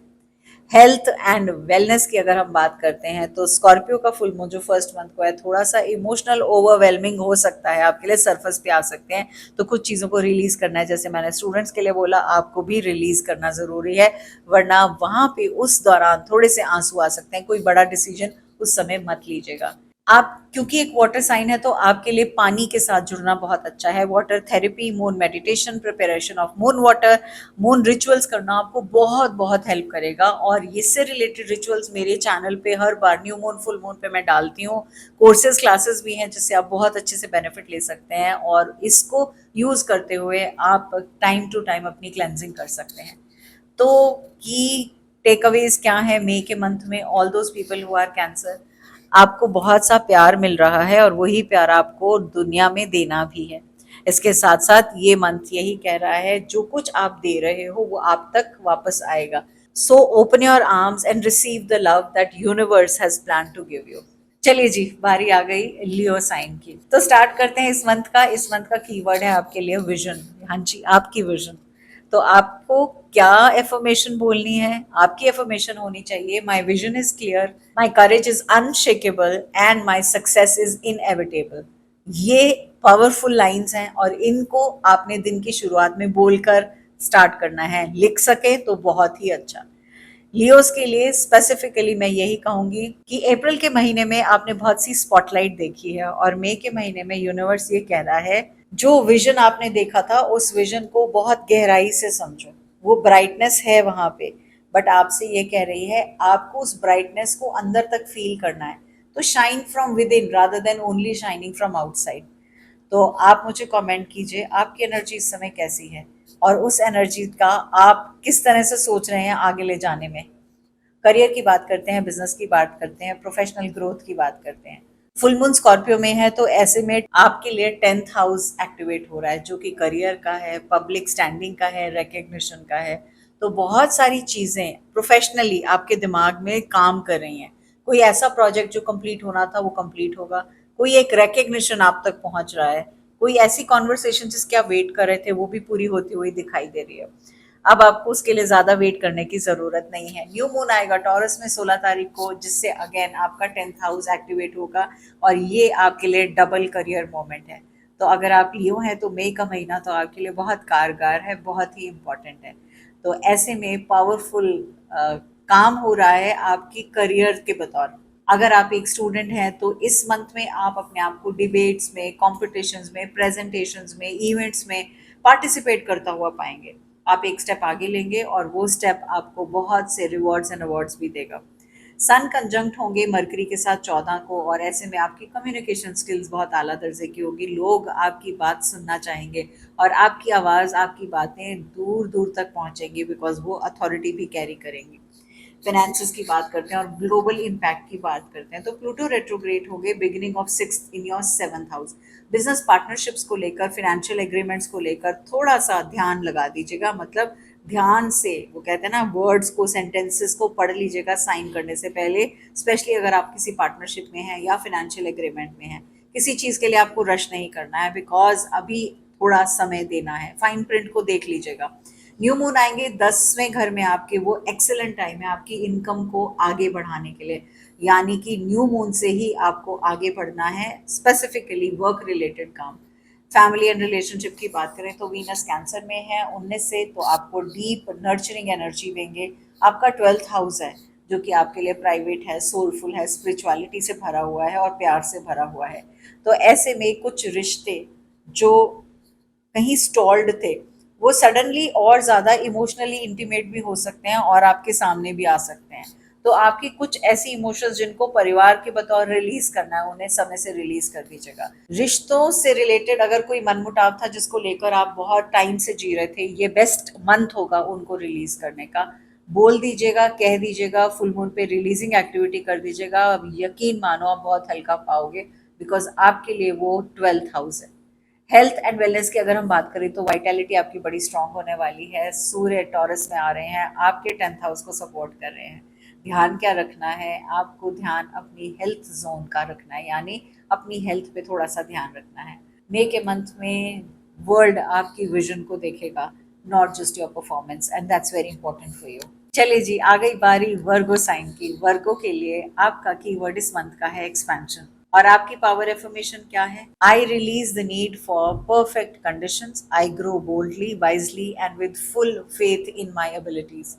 हेल्थ एंड वेलनेस की अगर हम बात करते हैं तो स्कॉर्पियो का फुल मून जो फर्स्ट मंथ को है थोड़ा सा इमोशनल ओवरवेलमिंग हो सकता है आपके लिए, सरफेस पे आ सकते हैं। तो कुछ चीज़ों को रिलीज करना है, जैसे मैंने स्टूडेंट्स के लिए बोला, आपको भी रिलीज करना ज़रूरी है, वरना वहाँ पे उस दौरान थोड़े से आंसू आ सकते हैं। कोई बड़ा डिसीजन उस समय मत लीजिएगा। आप क्योंकि एक वाटर साइन है तो आपके लिए पानी के साथ जुड़ना बहुत अच्छा है। Water therapy, moon meditation, preparation of moon water, moon rituals करना आपको बहुत बहुत हेल्प करेगा। और इससे रिलेटेड रिचुअल्स मेरे चैनल पे हर बार न्यू मून फुल मून पे मैं डालती हूँ। कोर्सेज क्लासेस भी हैं जिससे आप बहुत अच्छे से बेनिफिट ले सकते हैं, और इसको यूज करते हुए आप टाइम टू टाइम अपनी क्लेंजिंग कर सकते हैं। तो की टेक अवेज क्या है मई के मंथ में? All those people who are cancer, आपको बहुत सा प्यार मिल रहा है और वही प्यार आपको दुनिया में देना भी है। इसके साथ साथ ये मंथ यही कह रहा है जो कुछ आप दे रहे हो वो आप तक वापस आएगा। So open your arms and receive the love that universe has plan to give you. चलिए जी, बारी आ गई लियो साइन की, तो स्टार्ट करते हैं इस मंथ का। इस मंथ का कीवर्ड है आपके लिए विजन। हाँ जी, आपकी विजन। तो आपको क्या एफर्मेशन बोलनी है? आपकी एफर्मेशन होनी चाहिए, my vision is clear, my courage is unshakeable and my success is inevitable. ये पावरफुल लाइंस हैं और इनको आपने दिन की शुरुआत में बोलकर स्टार्ट करना है। लिख सके तो बहुत ही अच्छा। लियोस के लिए स्पेसिफिकली मैं यही कहूंगी कि अप्रैल के महीने में आपने बहुत सी स्पॉटलाइट देखी है, और मई के महीने में यूनिवर्स ये कह रहा है जो विजन आपने देखा था उस विजन को बहुत गहराई से समझो। वो ब्राइटनेस है वहां पे, बट आपसे ये कह रही है आपको उस ब्राइटनेस को अंदर तक फील करना है। तो shine from with in rather than only shining from outside. तो आप मुझे कमेंट कीजिए आपकी एनर्जी इस समय कैसी है, और उस एनर्जी का आप किस तरह से सोच रहे हैं आगे ले जाने में। करियर की बात करते हैं, बिजनेस की बात करते हैं, प्रोफेशनल ग्रोथ की बात करते हैं। फुल मून स्कॉर्पियो में है तो ऐसे में आपके लिए 10th हाउस एक्टिवेट हो रहा है, जो कि करियर का है, पब्लिक स्टैंडिंग का है, रिकग्निशन का है। तो बहुत सारी चीजें प्रोफेशनली आपके दिमाग में काम कर रही हैं। कोई ऐसा प्रोजेक्ट जो कंप्लीट होना था वो कंप्लीट होगा, कोई एक रिकग्निशन आप तक पहुंच रहा है, कोई ऐसी कॉन्वर्सेशन जिसके आप वेट कर रहे थे वो भी पूरी होती हुई दिखाई दे रही है। अब आपको उसके लिए ज्यादा वेट करने की जरूरत नहीं है। न्यू मून आएगा टॉरस में 16 तारीख को, जिससे अगेन आपका 10th हाउस एक्टिवेट होगा, और ये आपके लिए डबल करियर मोमेंट है। तो अगर आप लियो हैं तो मई का महीना तो आपके लिए बहुत कारगर है, बहुत ही इम्पोर्टेंट है। तो ऐसे में पावरफुल काम हो रहा है आपकी करियर के बतौर। अगर आप एक स्टूडेंट हैं तो इस मंथ में आप अपने आप को डिबेट्स में, कॉम्पिटिशन्स में, प्रेजेंटेशंस में, इवेंट्स में पार्टिसिपेट करता हुआ पाएंगे। आप एक स्टेप आगे लेंगे और वो स्टेप आपको बहुत से रिवॉर्ड्स एंड अवार्ड्स भी देगा। सन कंजंक्ट होंगे मरकरी के साथ 14 को, और ऐसे में आपकी कम्युनिकेशन स्किल्स बहुत आला दर्जे की होगी। लोग आपकी बात सुनना चाहेंगे और आपकी आवाज़, आपकी बातें दूर दूर तक पहुंचेंगी, बिकॉज वो अथॉरिटी भी कैरी करेंगी। फाइनेंसिस की बात करते हैं और ग्लोबल इम्पैक्ट की बात करते हैं तो प्लूटो रेट्रोग्रेड हो गए beginning of 6th in your 7th house. Business partnerships को लेकर, फाइनेंशियल एग्रीमेंट्स को लेकर थोड़ा सा ध्यान लगा दीजिएगा। मतलब ध्यान से, वो कहते हैं ना, वर्ड्स को, सेंटेंसेस को पढ़ लीजिएगा साइन करने से पहले, स्पेशली अगर आप किसी पार्टनरशिप में हैं या फाइनेंशियल एग्रीमेंट में हैं। किसी चीज़ के लिए आपको रश नहीं करना है, बिकॉज अभी थोड़ा समय देना है। फाइन प्रिंट को देख लीजिएगा। न्यू मून आएंगे 10वें घर में आपके, वो एक्सेलेंट टाइम है आपकी इनकम को आगे बढ़ाने के लिए। यानी कि न्यू मून से ही आपको आगे बढ़ना है, स्पेसिफिकली वर्क रिलेटेड काम। फैमिली एंड रिलेशनशिप की बात करें तो वीनस कैंसर में है 19 से, तो आपको डीप नर्चरिंग एनर्जी देंगे। आपका 12th हाउस है जो कि आपके लिए प्राइवेट है, सोलफुल है, स्पिरिचुअलिटी से भरा हुआ है और प्यार से भरा हुआ है। तो ऐसे में कुछ रिश्ते जो कहीं स्टॉल्ड थे वो सडनली और ज़्यादा इमोशनली इंटीमेट भी हो सकते हैं और आपके सामने भी आ सकते हैं। तो आपकी कुछ ऐसी इमोशंस जिनको परिवार के बतौर रिलीज करना है, उन्हें समय से रिलीज कर दीजिएगा। रिश्तों से रिलेटेड अगर कोई मनमुटाव था जिसको लेकर आप बहुत टाइम से जी रहे थे, ये बेस्ट मंथ होगा उनको रिलीज करने का। बोल दीजिएगा, कह दीजिएगा, फुल मून पे रिलीजिंग एक्टिविटी कर दीजिएगा। अब यकीन मानो आप बहुत हल्का पाओगे, बिकॉज आपके लिए वो 12th हाउस है। हेल्थ एंड वेलनेस की अगर हम बात करें तो वाइटैलिटी आपकी बड़ी स्ट्रांग होने वाली है। सूर्य टॉरस में आ रहे हैं, आपके 10th हाउस को सपोर्ट कर रहे हैं। ध्यान क्या रखना है आपको? ध्यान अपनी हेल्थ जोन का रखना है, यानी अपनी हेल्थ पे थोड़ा सा ध्यान रखना है। मई के मंथ में वर्ल्ड आपकी विजन को देखेगा, not just your performance, and that's very important for you. चलिए जी, आ गई बारी वर्गो साइन की। वर्गो के लिए आपका कीवर्ड इस मंथ का है एक्सपेंशन। और आपकी पावर एफर्मेशन क्या है? I release the need for perfect conditions, I grow boldly, wisely and with full faith in my abilities.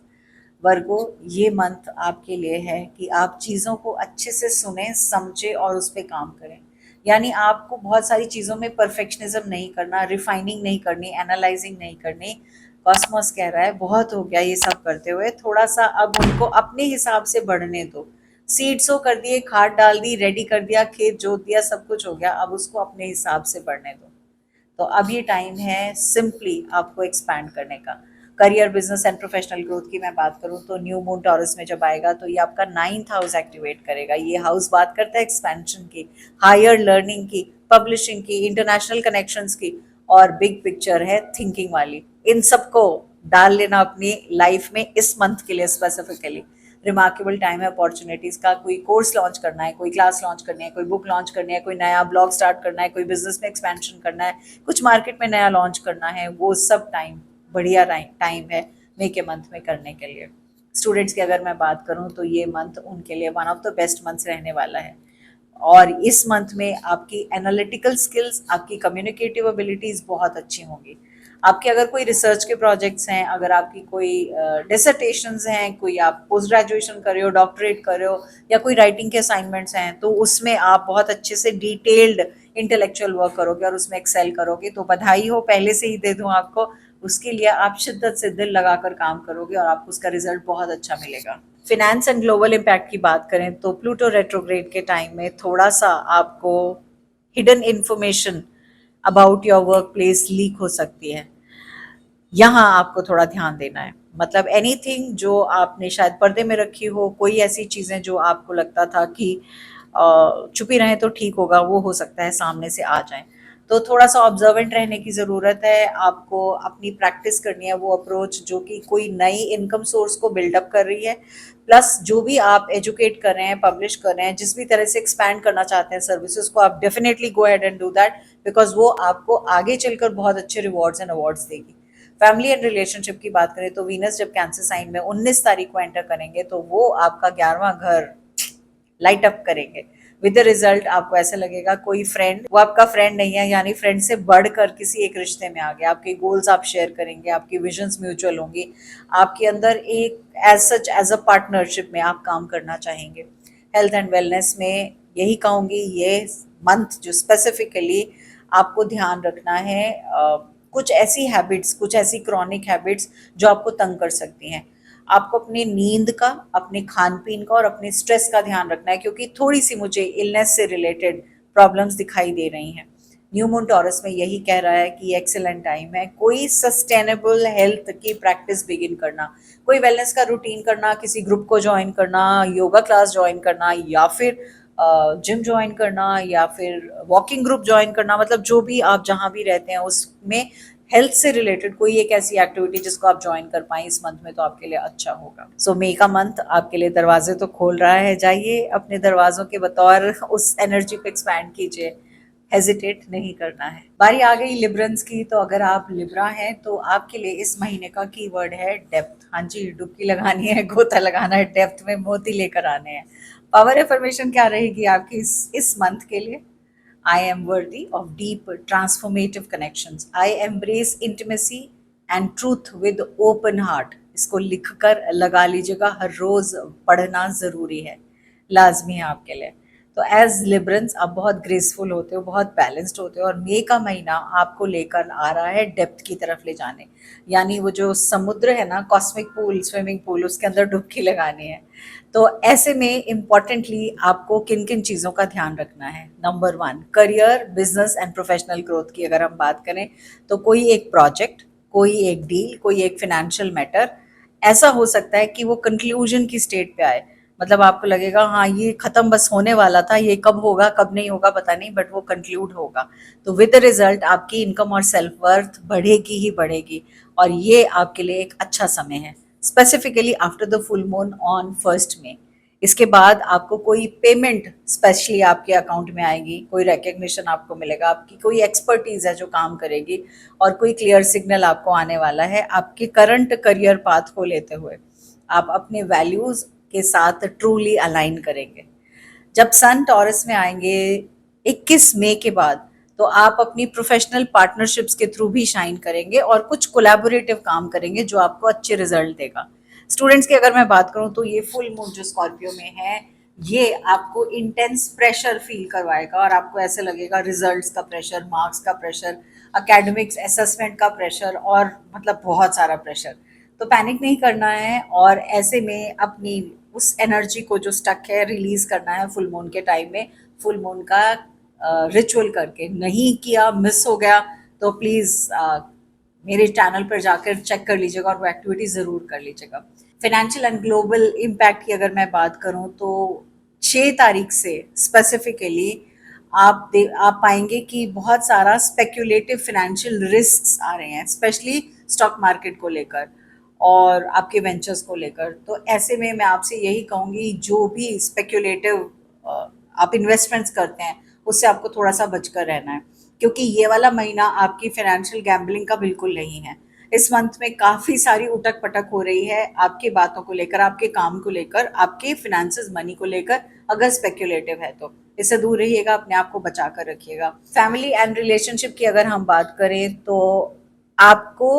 Virgo, ये मंथ आपके लिए है कि आप चीज़ों को अच्छे से सुने, समझे और उस पर काम करें। यानी आपको बहुत सारी चीज़ों में परफेक्शनिज्म नहीं करना, रिफाइनिंग नहीं करनी, एनालाइजिंग नहीं करनी। कॉस्मोस कह रहा है बहुत हो गया ये सब करते हुए, थोड़ा सा अब उनको अपने हिसाब से बढ़ने दो। सीड्सो कर दिए, खाद डाल दी, रेडी कर दिया, खेत जोत दिया, सब कुछ हो गया, अब उसको अपने हिसाब से बढ़ने दो। तो अब ये टाइम है सिंपली आपको एक्सपैंड करने का। Career, business and professional growth की मैं बात करूं तो न्यू मून टॉरस में जब आएगा तो ये आपका 9th हाउस एक्टिवेट करेगा। ये हाउस बात करता है एक्सपेंशन की, हायर लर्निंग की, पब्लिशिंग की, इंटरनेशनल कनेक्शंस की, और बिग पिक्चर है थिंकिंग वाली। इन सबको डाल लेना अपनी लाइफ में इस मंथ के लिए स्पेसिफिकली। रिमार्केबल टाइम है अपॉर्चुनिटीज़ का। कोई कोर्स लॉन्च करना है, कोई क्लास लॉन्च करनी है, कोई बुक लॉन्च करनी है, कोई नया ब्लॉग स्टार्ट करना है, कोई बिजनेस में एक्सपेंशन करना है, कुछ मार्केट में नया लॉन्च करना है, वो सब टाइम बढ़िया टाइम है मई के मंथ में करने के लिए। स्टूडेंट्स की अगर मैं बात करूं तो ये मंथ उनके लिए one of the best months रहने वाला है। और इस मंथ में आपकी एनालिटिकल स्किल्स, आपकी कम्युनिकेटिव एबिलिटीज़ बहुत अच्छी होंगी। आपके अगर कोई रिसर्च के प्रोजेक्ट्स हैं, अगर आपकी कोई डिसर्टेशंस हैं, कोई आप पोस्ट ग्रेजुएशन कर रहे हो, डॉक्टरेट कर रहे हो, या कोई राइटिंग के असाइनमेंट्स हैं, तो उसमें आप बहुत अच्छे से डिटेल्ड इंटेलेक्चुअल वर्क करोगे और उसमें एक्सेल करोगे। तो बधाई हो, पहले से ही दे दूं आपको। उसके लिए आप शिद्दत से दिल लगाकर काम करोगे और आपको उसका रिजल्ट बहुत अच्छा मिलेगा। फिनेंस एंड ग्लोबल इम्पैक्ट की बात करें तो प्लूटो रेट्रोग्रेड के टाइम में थोड़ा सा आपको hidden information about your work place leak हो सकती है। यहाँ आपको थोड़ा ध्यान देना है। मतलब एनीथिंग जो आपने शायद पर्दे में रखी हो, कोई ऐसी चीज़ें जो आपको लगता था कि छुपी रहें तो ठीक होगा, वो हो सकता है सामने से आ जाएं। तो थोड़ा सा ऑब्जर्वेंट रहने की ज़रूरत है। आपको अपनी प्रैक्टिस करनी है वो अप्रोच जो कि कोई नई इनकम सोर्स को बिल्डअप कर रही है। प्लस जो भी आप एजुकेट कर रहे हैं, पब्लिश कर रहे हैं, जिस भी तरह से एक्सपैंड करना चाहते हैं सर्विसेज को, आप definitely go ahead and do that, because वो आपको आगे चलकर बहुत अच्छे रिवॉर्ड्स एंड अवार्ड्स देगी। फैमिली एंड रिलेशनशिप की बात करें तो वीनस जब कैंसर साइन में 19 तारीख को एंटर करेंगे तो वो आपका 11वां घर लाइट अप करेंगे। विद द रिजल्ट आपको ऐसा लगेगा कोई फ्रेंड वो आपका फ्रेंड नहीं है, यानी फ्रेंड से बढ़कर किसी एक रिश्ते में आ गया। आपके गोल्स आप शेयर करेंगे, आपकी विजन्स म्यूचुअल होंगी, आपके अंदर एक as such as a partnership में आप काम करना चाहेंगे। हेल्थ एंड वेलनेस में यही कहूँगी, ये मंथ जो स्पेसिफिकली आपको ध्यान रखना है, कुछ ऐसी हैबिट्स, कुछ ऐसी क्रॉनिक हैबिट्स जो आपको तंग कर सकती हैं। आपको अपनी नींद का, अपने खान पीन का और अपने स्ट्रेस का ध्यान रखना है, क्योंकि थोड़ी सी मुझे इलनेस से रिलेटेड प्रॉब्लम्स दिखाई दे रही हैं। न्यू मून टॉरस में यही कह रहा है कि एक्सेलेंट टाइम है कोई सस्टेनेबल हेल्थ की प्रैक्टिस बिगिन करना, कोई वेलनेस का रूटीन करना, किसी ग्रुप को ज्वाइन करना, योगा क्लास ज्वाइन करना, या फिर जिम ज्वाइन करना, या फिर वॉकिंग ग्रुप ज्वाइन करना। मतलब जो भी आप जहाँ भी रहते हैं उसमें हेल्थ से रिलेटेड कोई एक ऐसी एक्टिविटी जिसको आप ज्वाइन कर पाएं इस मंथ में, तो आपके लिए अच्छा होगा। सो मई का मंथ आपके लिए दरवाजे तो खोल रहा है, जाइए अपने दरवाजों के बतौर उस एनर्जी को एक्सपैंड कीजिए, हेजिटेट नहीं करना है। बारी आ गई लिब्रंस की। तो अगर आप लिब्रा हैं तो आपके लिए इस महीने का कीवर्ड है डेप्थ। हाँ जी, डुबकी लगानी है, गोता लगाना है, डेप्थ में मोती लेकर आने हैं। पावर एफर्मेशन क्या रहेगी आपकी इस मंथ के लिए? I am worthy of deep transformative connections. I embrace intimacy and truth with open heart. इसको लिखकर लगा लीजिएगा, हर रोज पढ़ना जरूरी है, लाजमी है आपके लिए। तो एज लिब्रंस आप बहुत ग्रेसफुल होते हो, बहुत बैलेंस्ड होते हो, और मई का महीना आपको लेकर आ रहा है डेप्थ की तरफ ले जाने। यानी वो जो समुद्र है ना, कॉस्मिक पूल, स्विमिंग पूल, उसके अंदर डुबकी लगानी है। तो ऐसे में इम्पॉर्टेंटली आपको किन किन चीज़ों का ध्यान रखना है? Number 1, career, business and professional growth की अगर हम बात करें तो कोई एक प्रोजेक्ट, कोई एक डील, कोई एक फिनेंशियल मैटर ऐसा हो सकता है कि वो कंक्लूजन की स्टेट पे आए। मतलब आपको लगेगा हाँ ये खत्म बस होने वाला था, ये कब होगा कब नहीं होगा पता नहीं, बट वो कंक्लूड होगा। तो विद द रिजल्ट आपकी इनकम और सेल्फ वर्थ बढ़ेगी ही बढ़ेगी, और ये आपके लिए एक अच्छा समय है, specifically after the full moon on 1 मई। इसके बाद आपको कोई पेमेंट स्पेशली आपके अकाउंट में आएगी, कोई रिकग्निशन आपको मिलेगा, आपकी कोई एक्सपर्टीज है जो काम करेगी, और कोई क्लियर सिग्नल आपको आने वाला है आपके करंट करियर पाथ को लेते हुए। आप अपने वैल्यूज के साथ ट्रूली अलाइन करेंगे। जब सन टॉरस में आएंगे 21 मई के बाद, तो आप अपनी प्रोफेशनल पार्टनरशिप्स के थ्रू भी शाइन करेंगे और कुछ कोलैबोरेटिव काम करेंगे जो आपको अच्छे रिजल्ट देगा। स्टूडेंट्स की अगर मैं बात करूं तो ये फुल मून जो स्कॉर्पियो में है, ये आपको इंटेंस प्रेशर फील करवाएगा और आपको ऐसे लगेगा रिजल्ट्स का प्रेशर, मार्क्स का प्रेशर, एकेडमिक्स असेसमेंट का प्रेशर और मतलब बहुत सारा प्रेशर। तो पैनिक नहीं करना है और ऐसे में अपनी उस एनर्जी को जो स्टक है रिलीज करना है फुल मून के टाइम में। फुल मून का रिचुअल करके, नहीं किया, मिस हो गया तो प्लीज मेरे चैनल पर जाकर चेक कर लीजिएगा और वो एक्टिविटी ज़रूर कर लीजिएगा। फाइनेंशियल एंड ग्लोबल इम्पैक्ट की अगर मैं बात करूं तो 6 तारीख से स्पेसिफिकली आप पाएंगे कि बहुत सारा स्पेक्यूलेटिव फाइनेंशियल रिस्क्स आ रहे हैं, स्पेशली स्टॉक मार्केट को लेकर और आपके वेंचर्स को लेकर। तो ऐसे में मैं आपसे यही कहूँगी, जो भी स्पेक्यूलेटिव आप इन्वेस्टमेंट्स करते हैं उससे आपको थोड़ा सा बचकर रहना है, क्योंकि ये वाला महीना आपकी फाइनेंशियल गैम्बलिंग का बिल्कुल नहीं है। इस मंथ में काफ़ी सारी उटक पटक हो रही है आपकी बातों को लेकर, आपके काम को लेकर, आपके फिनेंसेस मनी को लेकर। अगर स्पेक्यूलेटिव है तो इससे दूर रहिएगा, अपने आप को बचा कर रखिएगा। फैमिली एंड रिलेशनशिप की अगर हम बात करें तो आपको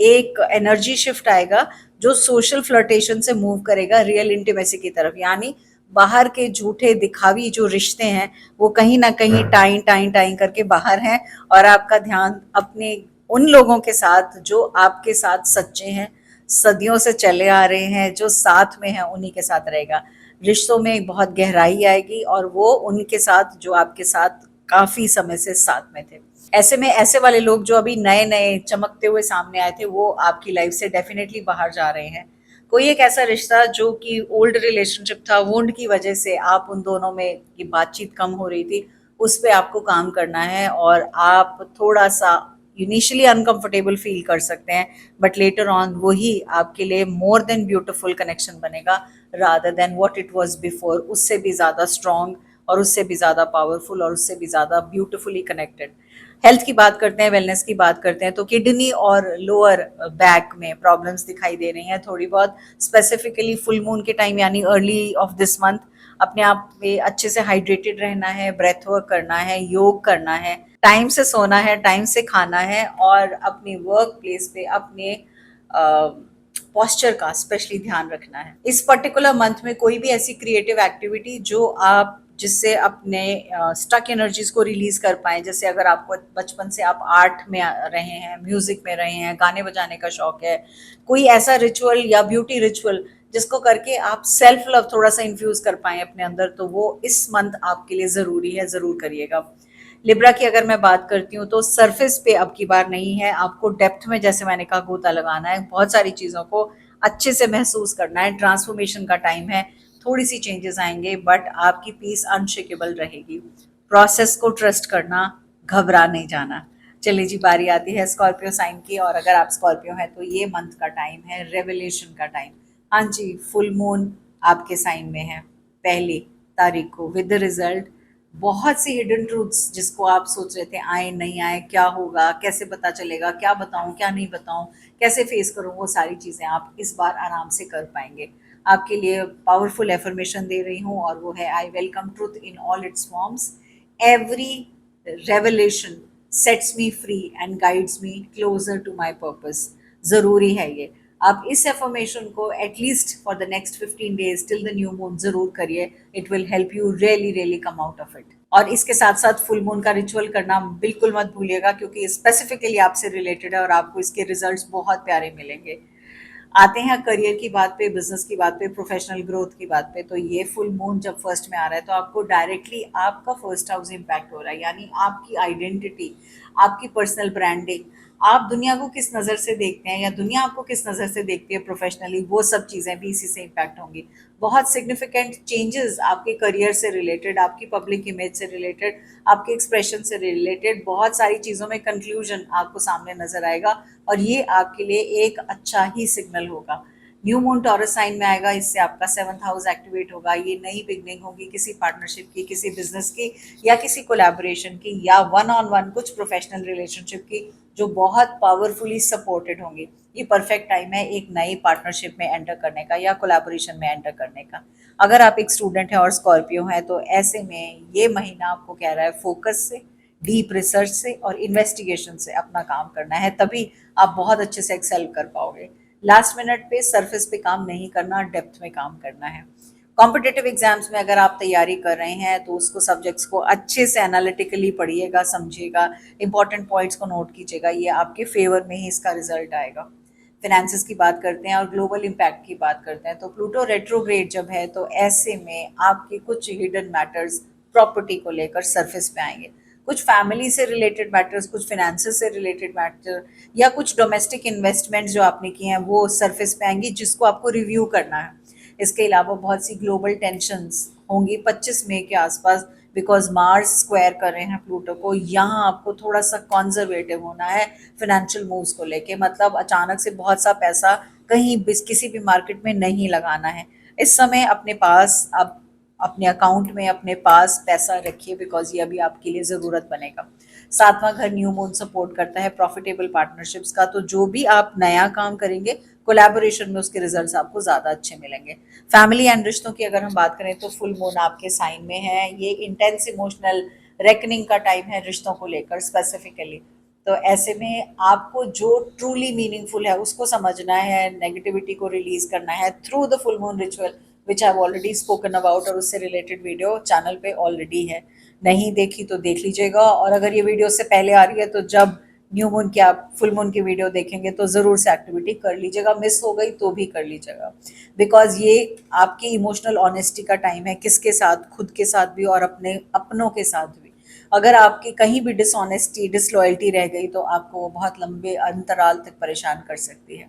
एक एनर्जी शिफ्ट आएगा जो सोशल फ्लर्टेशन से मूव करेगा रियल इंटीमेसी की तरफ। यानी बाहर के झूठे दिखावी जो रिश्ते हैं वो कहीं ना कहीं टाइम टाइम टाइम करके बाहर हैं और आपका ध्यान अपने उन लोगों के साथ जो आपके साथ सच्चे हैं, सदियों से चले आ रहे हैं, जो साथ में हैं, उन्हीं के साथ रहेगा। रिश्तों में बहुत गहराई आएगी और वो उनके साथ जो आपके साथ काफी समय से साथ में थे। ऐसे में ऐसे वाले लोग जो अभी नए नए चमकते हुए सामने आए थे वो आपकी लाइफ से डेफिनेटली बाहर जा रहे हैं। कोई एक ऐसा रिश्ता जो कि ओल्ड रिलेशनशिप था, वुंड की वजह से आप उन दोनों में की बातचीत कम हो रही थी, उस पर आपको काम करना है और आप थोड़ा सा इनिशियली अनकंफर्टेबल फील कर सकते हैं, बट लेटर ऑन वही आपके लिए मोर देन ब्यूटिफुल कनेक्शन बनेगा rather than what it was before. उससे भी ज़्यादा स्ट्रॉन्ग और उससे भी ज़्यादा पावरफुल और उससे भी ज़्यादा ब्यूटिफुली कनेक्टेड। हेल्थ की बात करते हैं, वेलनेस की बात करते हैं तो किडनी और लोअर बैक में प्रॉब्लम्स दिखाई दे रही हैं थोड़ी बहुत। स्पेसिफिकली फुल मून के टाइम यानी अर्ली ऑफ दिस मंथ अपने आप में अच्छे से हाइड्रेटेड रहना है, ब्रेथ वर्क करना है, योग करना है, टाइम से सोना है, टाइम से खाना है और अपने वर्क प्लेस पे अपने पोस्चर का स्पेशली ध्यान रखना है। इस पर्टिकुलर मंथ में कोई भी ऐसी क्रिएटिव एक्टिविटी जो आप जिससे अपने स्टक एनर्जीज को रिलीज कर पाए, जैसे अगर आपको बचपन से आप आर्ट में रहे हैं, म्यूजिक में रहे हैं, गाने बजाने का शौक है, कोई ऐसा रिचुअल या ब्यूटी रिचुअल जिसको करके आप सेल्फ लव थोड़ा सा इन्फ्यूज कर पाए अपने अंदर, तो वो इस मंथ आपके लिए ज़रूरी है, ज़रूर करिएगा। लिब्रा की अगर मैं बात करती हूँ तो सरफेस पे अब की बार नहीं है, आपको डेप्थ में, जैसे मैंने कहा, गोता लगाना है, बहुत सारी चीज़ों को अच्छे से महसूस करना है। ट्रांसफॉर्मेशन का टाइम है, थोड़ी सी चेंजेस आएंगे बट आपकी पीस अनशेकेबल रहेगी। प्रोसेस को ट्रस्ट करना, घबरा नहीं जाना। चलिए जी, बारी आती है स्कॉर्पियो साइन की और अगर आप स्कॉर्पियो हैं तो ये मंथ का टाइम है रेवलेशन का टाइम। हाँ जी, फुल मून आपके साइन में है 1 तारीख को विद द रिजल्ट। बहुत सी हिडन ट्रूथ्स जिसको आप सोच रहे थे आए नहीं आए, क्या होगा, कैसे पता चलेगा, क्या बताऊं क्या नहीं बताऊं, कैसे फेस करूं, वो सारी चीज़ें आप इस बार आराम से कर पाएंगे। आपके लिए पावरफुल एफर्मेशन दे रही हूँ और वो है I welcome truth in all its forms. Every revelation sets me free and guides me closer to my purpose. ज़रूरी है ये। आप इस एफर्मेशन को at least for the next 15 days till the new moon ज़रूर करिए। It will help you really really come out of it. और इसके साथ साथ फुल मून का रिचुअल करना बिल्कुल मत भूलिएगा, क्योंकि स्पेसिफिकली आपसे रिलेटेड है और आपको इसके रिजल्ट्स बहुत प्यारे मिलेंगे। आते हैं करियर की बात पे, बिजनेस की बात पे, प्रोफेशनल ग्रोथ की बात पे। तो ये फुल मून जब फर्स्ट में आ रहा है तो आपको डायरेक्टली आपका फर्स्ट हाउस इम्पैक्ट हो रहा है, यानी आपकी आइडेंटिटी, आपकी पर्सनल ब्रांडिंग, आप दुनिया को किस नज़र से देखते हैं या दुनिया आपको किस नज़र से देखती है प्रोफेशनली, वो सब चीज़ें भी इसी से इम्पैक्ट होंगी। बहुत सिग्निफिकेंट चेंजेस आपके करियर से रिलेटेड, आपकी पब्लिक इमेज से रिलेटेड, आपके एक्सप्रेशन से रिलेटेड, बहुत सारी चीज़ों में कंक्लूजन आपको सामने नजर आएगा और ये आपके लिए एक अच्छा ही सिग्नल होगा। न्यू मून टॉरस साइन में आएगा, इससे आपका 7th हाउस एक्टिवेट होगा। ये नई बिगनिंग होगी किसी पार्टनरशिप की, किसी बिजनेस की या किसी कोलैबोरेशन की या 1-on-1 कुछ प्रोफेशनल रिलेशनशिप की। जो बहुत पावरफुली सपोर्टेड होंगी। ये परफेक्ट टाइम है एक नई पार्टनरशिप में एंटर करने का या कोलैबोरेशन में एंटर करने का। अगर आप एक स्टूडेंट हैं और स्कॉर्पियो हैं तो ऐसे में ये महीना आपको कह रहा है फोकस से, डीप रिसर्च से और इन्वेस्टिगेशन से अपना काम करना है, तभी आप बहुत अच्छे से एक्सेल कर पाओगे। लास्ट मिनट पे सरफेस पे काम नहीं करना, डेप्थ में काम करना है। कॉम्पिटिटिव एग्जाम्स में अगर आप तैयारी कर रहे हैं तो उसको सब्जेक्ट्स को अच्छे से एनालिटिकली पढ़िएगा, समझिएगा, इंपॉर्टेंट पॉइंट्स को नोट कीजिएगा, ये आपके फेवर में ही इसका रिजल्ट आएगा। फिनेंसेस की बात करते हैं और ग्लोबल इम्पैक्ट की बात करते हैं तो प्लूटो रेट्रोग्रेड जब है तो ऐसे में आपके कुछ हिडन मैटर्स प्रॉपर्टी को लेकर सरफेस पे आएंगे, कुछ फैमिली से रिलेटेड मैटर्स, कुछ फिनेंसेस से रिलेटेड मैटर या कुछ डोमेस्टिक इन्वेस्टमेंट्स जो आपने किए हैं वो सरफेस पे आएंगी जिसको आपको रिव्यू करना है। इसके अलावा बहुत सी ग्लोबल टेंशंस होंगी 25 मई के आसपास, बिकॉज मार्स स्क्वायर कर रहे हैं प्लूटो को। यहाँ आपको थोड़ा सा कॉन्जर्वेटिव होना है फिनेंशियल मूव्स को लेके, मतलब अचानक से बहुत सा पैसा कहीं भी किसी भी मार्केट में नहीं लगाना है। इस समय अपने पास आप अपने अकाउंट में अपने पास पैसा रखिए, बिकॉज ये अभी आपके लिए ज़रूरत बनेगा। सातवां घर न्यू मून सपोर्ट करता है प्रॉफिटेबल पार्टनरशिप्स का, तो जो भी आप नया काम करेंगे कोलैबोरेशन में उसके रिजल्ट्स आपको ज़्यादा अच्छे मिलेंगे। फैमिली एंड रिश्तों की अगर हम बात करें तो फुल मून आपके साइन में है, ये इंटेंस इमोशनल रेकनिंग का टाइम है रिश्तों को लेकर स्पेसिफिकली। तो ऐसे में आपको जो ट्रूली मीनिंगफुल है उसको समझना है, नेगेटिविटी को रिलीज करना है through the full moon ritual which I already spoken about, और उससे रिलेटेड वीडियो चैनल पे ऑलरेडी है, नहीं देखी तो देख लीजिएगा। और अगर ये वीडियो से पहले आ रही है तो जब न्यू मून की आप फुल मून की वीडियो देखेंगे तो ज़रूर से एक्टिविटी कर लीजिएगा, मिस हो गई तो भी कर लीजिएगा, बिकॉज ये आपकी इमोशनल ऑनेस्टी का टाइम है, किसके साथ, खुद के साथ भी और अपने अपनों के साथ भी। अगर आपकी कहीं भी डिसऑनेस्टी, डिसलॉयल्टी रह गई तो आपको वो बहुत लंबे अंतराल तक परेशान कर सकती है।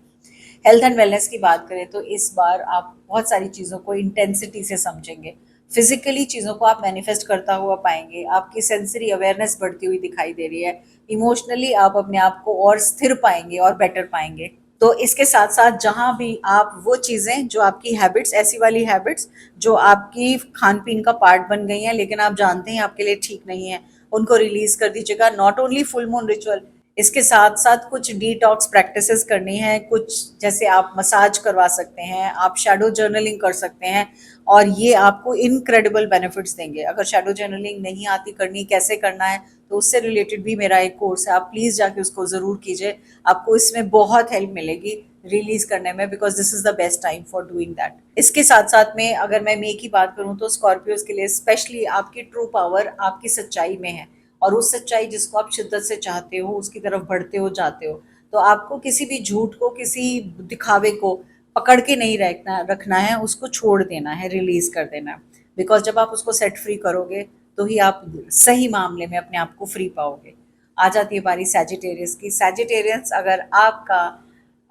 हेल्थ एंड वेलनेस की बात करें तो इस बार आप बहुत सारी चीज़ों को इंटेंसिटी से समझेंगे, फिजिकली चीज़ों को आप मैनिफेस्ट करता हुआ पाएंगे, आपकी सेंसरी अवेयरनेस बढ़ती हुई दिखाई दे रही है, इमोशनली आप अपने आप को और स्थिर पाएंगे और बेटर पाएंगे। तो इसके साथ साथ जहाँ भी आप वो चीज़ें जो आपकी हैबिट्स, ऐसी वाली हैबिट्स जो आपकी खान पीन का पार्ट बन गई हैं लेकिन आप जानते हैं आपके लिए ठीक नहीं है, उनको रिलीज कर दीजिएगा। Not only full moon ritual, इसके साथ साथ कुछ डिटॉक्स प्रैक्टिसेस करनी है, कुछ जैसे आप मसाज करवा सकते हैं, आप शैडो जर्नलिंग कर सकते हैं, और ये आपको इनक्रेडिबल बेनिफिट्स देंगे। अगर शैडो जर्नलिंग नहीं आती करनी, कैसे करना है, तो उससे रिलेटेड भी मेरा एक कोर्स है, आप प्लीज़ जाके उसको ज़रूर कीजिए, आपको इसमें बहुत हेल्प मिलेगी रिलीज करने में, because this is the best time for doing that. इसके साथ साथ में अगर मैं मे की बात करूँ तो स्कॉर्पियोज के लिए स्पेशली आपकी ट्रू पावर आपकी सच्चाई में है, और उस सच्चाई जिसको आप शिद्दत से चाहते हो उसकी तरफ बढ़ते हो जाते हो। तो आपको किसी भी झूठ को, किसी दिखावे को पकड़ के नहीं रखना है, उसको छोड़ देना है, रिलीज कर देना है, बिकॉज जब आप उसको सेट फ्री करोगे तो ही आप सही मामले में अपने आप को फ्री पाओगे। आ जाती है बारी सैजिटेरियस की। सैजिटेरियस अगर आपका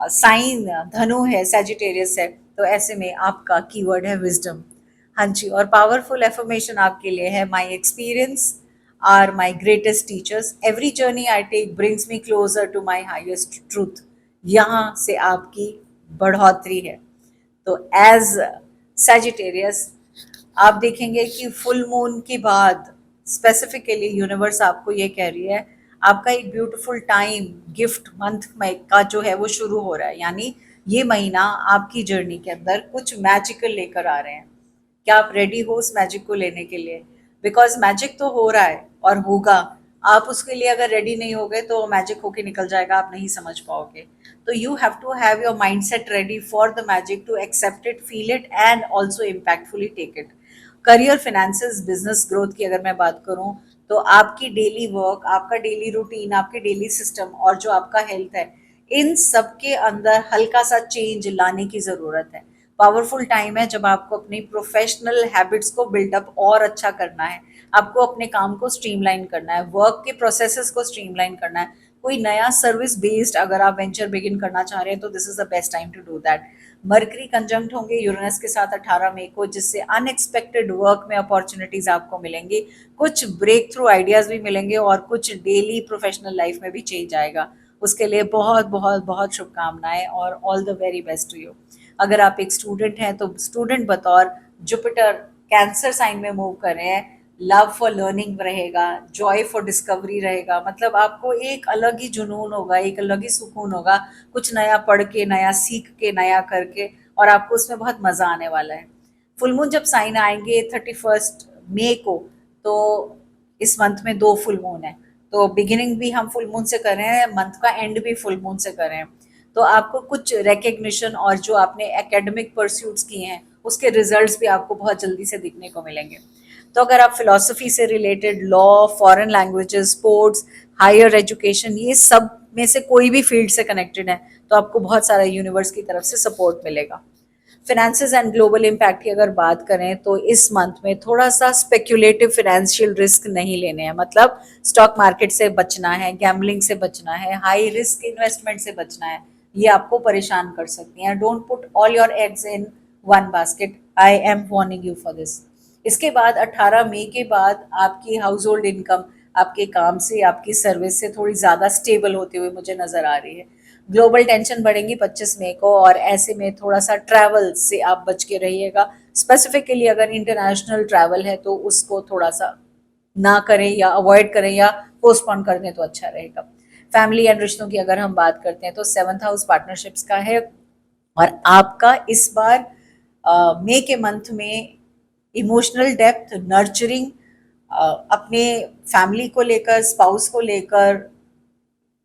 साइन धनु है, सैजिटेरियस है, तो ऐसे में आपका कीवर्ड है विजडम। हाँ जी, और पावरफुल एफर्मेशन आपके लिए है, my experience are my greatest teachers, every journey I take brings me closer to my highest truth. यहाँ से आपकी बढ़ोतरी है। तो एज सैजिटेरियस आप देखेंगे कि फुल मून के बाद स्पेसिफिकली यूनिवर्स आपको ये कह रही है आपका एक ब्यूटीफुल टाइम गिफ्ट मंथ में का जो है वो शुरू हो रहा है, यानी ये महीना आपकी जर्नी के अंदर कुछ मैजिकल लेकर आ रहे हैं। क्या आप रेडी हो उस मैजिक को लेने के लिए? बिकॉज मैजिक तो हो रहा है और होगा, आप उसके लिए अगर रेडी नहीं हो गए तो मैजिक होके निकल जाएगा, आप नहीं समझ पाओगे। तो you have to have your mind set ready for the magic, to accept it, feel it and also impactfully take it. Career, finances, business growth की अगर मैं बात करूं तो आपकी डेली वर्क, आपका डेली रूटीन, आपके डेली सिस्टम और जो आपका हेल्थ है, इन सब के अंदर हल्का सा चेंज लाने की ज़रूरत है। पावरफुल टाइम है जब आपको अपनी प्रोफेशनल हैबिट्स को बिल्डअप और अच्छा करना है, आपको अपने काम को स्ट्रीमलाइन करना है, वर्क के प्रोसेसेस को स्ट्रीमलाइन करना है, कोई नया सर्विस बेस्ड अगर आप वेंचर बिगिन करना चाह रहे हैं तो this is the best time to do that. Mercury conjunct होंगे यूरेनस के साथ 18 मई को, जिससे अनएक्सपेक्टेड वर्क में अपॉर्चुनिटीज आपको मिलेंगी, कुछ ब्रेक थ्रू आइडियाज भी मिलेंगे और कुछ डेली प्रोफेशनल लाइफ में भी चेंज आएगा। उसके लिए बहुत बहुत बहुत शुभकामनाएं और all the very best to you. अगर आप एक स्टूडेंट हैं तो स्टूडेंट बतौर जुपिटर कैंसर साइन में मूव कर रहे हैं, लव फॉर लर्निंग रहेगा, जॉय फॉर डिस्कवरी रहेगा। मतलब आपको एक अलग ही जुनून होगा, एक अलग ही सुकून होगा, कुछ नया पढ़ के, नया सीख के, नया करके, और आपको उसमें बहुत मज़ा आने वाला है। फुल मून जब साइन आएंगे 31 मई को, तो इस मंथ में 2 फुल मून है, तो बिगिनिंग भी हम फुल मून से कर रहे हैं, मंथ का एंड भी फुल मून से कर रहे हैं। तो आपको कुछ रिकग्निशन और जो आपने एकेडमिक परस्यूट्स किए हैं उसके रिजल्ट्स भी आपको बहुत जल्दी से दिखने को मिलेंगे। तो अगर आप फिलॉसफी से related, law, foreign languages, sports, higher education, ये सब में से कोई भी फील्ड से कनेक्टेड है, तो आपको बहुत सारा यूनिवर्स की तरफ से सपोर्ट मिलेगा। फिनेंसेस एंड ग्लोबल इम्पैक्ट की अगर बात करें तो इस मंथ में थोड़ा सा स्पेक्यूलेटिव फाइनेंशियल रिस्क नहीं लेने हैं। मतलब स्टॉक मार्केट से बचना है, गैम्बलिंग से बचना है, हाई रिस्क इन्वेस्टमेंट से बचना है, ये आपको परेशान कर सकती हैं। Don't put all your eggs in one basket, I am warning you for this. इसके बाद 18 मई के बाद आपकी हाउस होल्ड इनकम आपके काम से, आपकी सर्विस से थोड़ी ज़्यादा स्टेबल होती हुई मुझे नज़र आ रही है। ग्लोबल टेंशन बढ़ेंगी 25 मई को, और ऐसे में थोड़ा सा ट्रैवल से आप बच के रहिएगा। स्पेसिफिकली अगर इंटरनेशनल ट्रैवल है तो उसको थोड़ा सा ना करें या अवॉइड करें या पोस्टपोन कर दें तो अच्छा रहेगा। फैमिली एंड रिश्तों की अगर हम बात करते हैं तो 7th हाउस पार्टनरशिप्स का है, और आपका इस बार मई के मंथ में इमोशनल डेप्थ, नर्चरिंग, अपने फैमिली को लेकर, स्पाउस को लेकर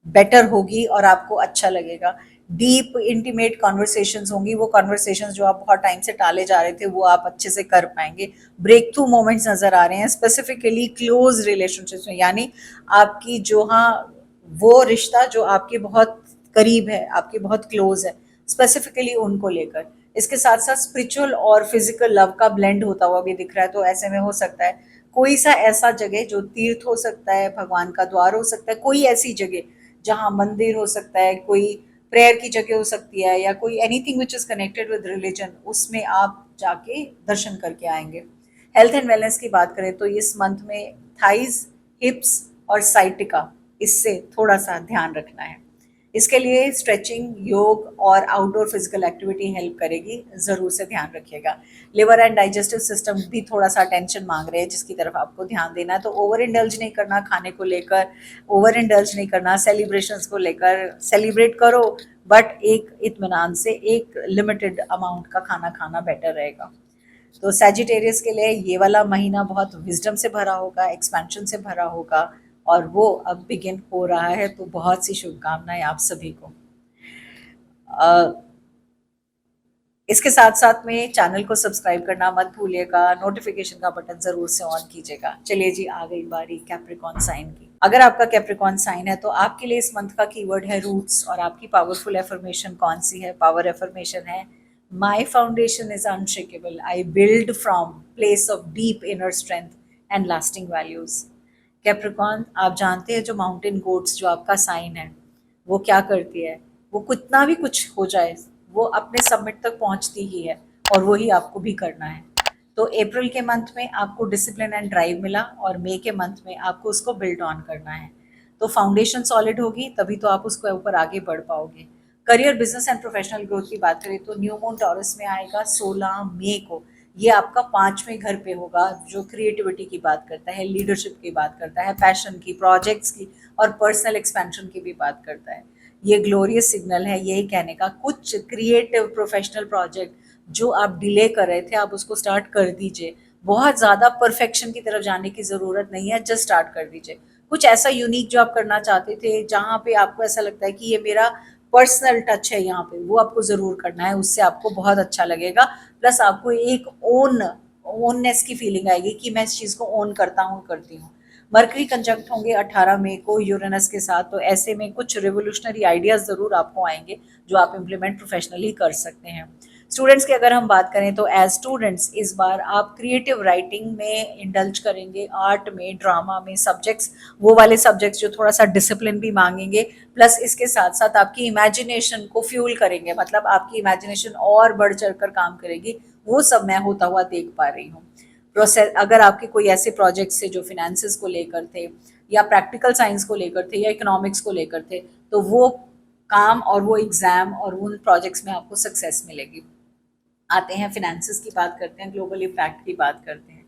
बेटर होगी और आपको अच्छा लगेगा। डीप इंटीमेट कॉन्वर्सेशंस होंगी, वो कॉन्वर्सेशंस जो आप बहुत टाइम से टाले जा रहे थे वो आप अच्छे से कर पाएंगे। ब्रेक थ्रू मोमेंट्स नज़र आ रहे हैं स्पेसिफिकली क्लोज रिलेशनशिप्स में, यानी आपकी जो, हाँ, वो रिश्ता जो आपके बहुत करीब है, आपके बहुत क्लोज है, स्पेसिफिकली उनको लेकर। इसके साथ साथ स्पिरिचुअल और फिजिकल लव का ब्लेंड होता हुआ भी दिख रहा है। तो ऐसे में हो सकता है कोई सा ऐसा जगह जो तीर्थ हो सकता है, भगवान का द्वार हो सकता है, कोई ऐसी जगह जहाँ मंदिर हो सकता है, कोई प्रेयर की जगह हो सकती है, या कोई anything which is connected with religion, उसमें आप जाके दर्शन करके आएंगे। हेल्थ एंड वेलनेस की बात करें तो इस मंथ में थाइज, हिप्स और साइटिका, इससे थोड़ा सा ध्यान रखना है। इसके लिए स्ट्रेचिंग, योग और आउटडोर फिजिकल एक्टिविटी हेल्प करेगी, ज़रूर से ध्यान रखिएगा। लिवर एंड डाइजेस्टिव सिस्टम भी थोड़ा सा टेंशन मांग रहे हैं, जिसकी तरफ आपको ध्यान देना है। तो ओवर इंडल्ज नहीं करना खाने को लेकर, ओवर इंडल्ज नहीं करना सेलिब्रेशंस को लेकर। सेलिब्रेट करो बट एक इत्मीनान से, एक लिमिटेड अमाउंट का खाना खाना बेटर रहेगा। तो सैजिटेरियस के लिए ये वाला महीना बहुत विजडम से भरा होगा, एक्सपेंशन से भरा होगा, और वो अब बिगिन हो रहा है। तो बहुत सी शुभकामनाएं आप सभी को। इसके साथ साथ में चैनल को सब्सक्राइब करना मत भूलिएगा, नोटिफिकेशन का बटन जरूर से ऑन कीजिएगा। चलिए जी, आ गई बारी कैप्रिकॉन साइन की। अगर आपका कैप्रिकॉन साइन है तो आपके लिए इस मंथ का कीवर्ड है रूट्स, और आपकी पावरफुल एफर्मेशन कौन सी है? पावर एफर्मेशन है, my foundation is unshakeable, I build from place of deep inner strength and lasting values. Capricorn, आप जानते हैं जो माउंटेन गोट्स, जो आपका साइन है, वो क्या करती है? वो कितना भी कुछ हो जाए, वो अपने सबमिट तक पहुंचती ही है, और वही आपको भी करना है। तो अप्रैल के मंथ में आपको डिसिप्लिन एंड ड्राइव मिला, और मई के मंथ में आपको उसको बिल्ड ऑन करना है। तो फाउंडेशन सॉलिड होगी तभी तो आप उसको ऊपर आगे बढ़ पाओगे। Career, business and professional growth की बात करें तो न्यू मून टॉरस में आएगा 16 मई को। ये आपका 5वें घर पे होगा, जो क्रिएटिविटी की बात करता है, लीडरशिप की बात करता है, पैशन की, प्रोजेक्ट्स की और पर्सनल एक्सपेंशन की भी बात करता है। ये ग्लोरियस सिग्नल है यही कहने का, कुछ क्रिएटिव प्रोफेशनल प्रोजेक्ट जो आप डिले कर रहे थे, आप उसको स्टार्ट कर दीजिए। बहुत ज़्यादा परफेक्शन की तरफ जाने की ज़रूरत नहीं है, जस्ट स्टार्ट कर दीजिए। कुछ ऐसा यूनिक जो आप करना चाहते थे, जहाँ पे आपको ऐसा लगता है कि ये मेरा पर्सनल टच है यहाँ पे, वो आपको ज़रूर करना है, उससे आपको बहुत अच्छा लगेगा। प्लस आपको एक ओननेस की फीलिंग आएगी कि मैं इस चीज़ को ओन करता हूँ, करती हूँ। मरकरी कंजंक्ट होंगे 18 मई को यूरेनस के साथ, तो ऐसे में कुछ रिवोल्यूशनरी आइडियाज़ ज़रूर आपको आएंगे जो आप इम्प्लीमेंट प्रोफेशनली कर सकते हैं। स्टूडेंट्स की अगर हम बात करें तो एज स्टूडेंट्स इस बार आप क्रिएटिव राइटिंग में इंडल्ज करेंगे, आर्ट में, ड्रामा में, सब्जेक्ट्स, वो वाले सब्जेक्ट्स जो थोड़ा सा डिसिप्लिन भी मांगेंगे। प्लस इसके साथ साथ आपकी इमेजिनेशन को फ्यूल करेंगे, मतलब आपकी इमेजिनेशन और बढ़ चढ़ कर काम करेगी, वो सब मैं होता हुआ देख पा रही हूँ। प्रोसेस, अगर आपके कोई ऐसे प्रोजेक्ट्स थे जो फिनेंसेस को लेकर थे, या प्रैक्टिकल साइंस को लेकर थे, या इकोनॉमिक्स को लेकर थे, तो वो काम और वो एग्ज़ाम और उन प्रोजेक्ट्स में आपको सक्सेस मिलेगी। आते हैं फिनेंसेस की बात करते हैं, ग्लोबल इम्पैक्ट की बात करते हैं।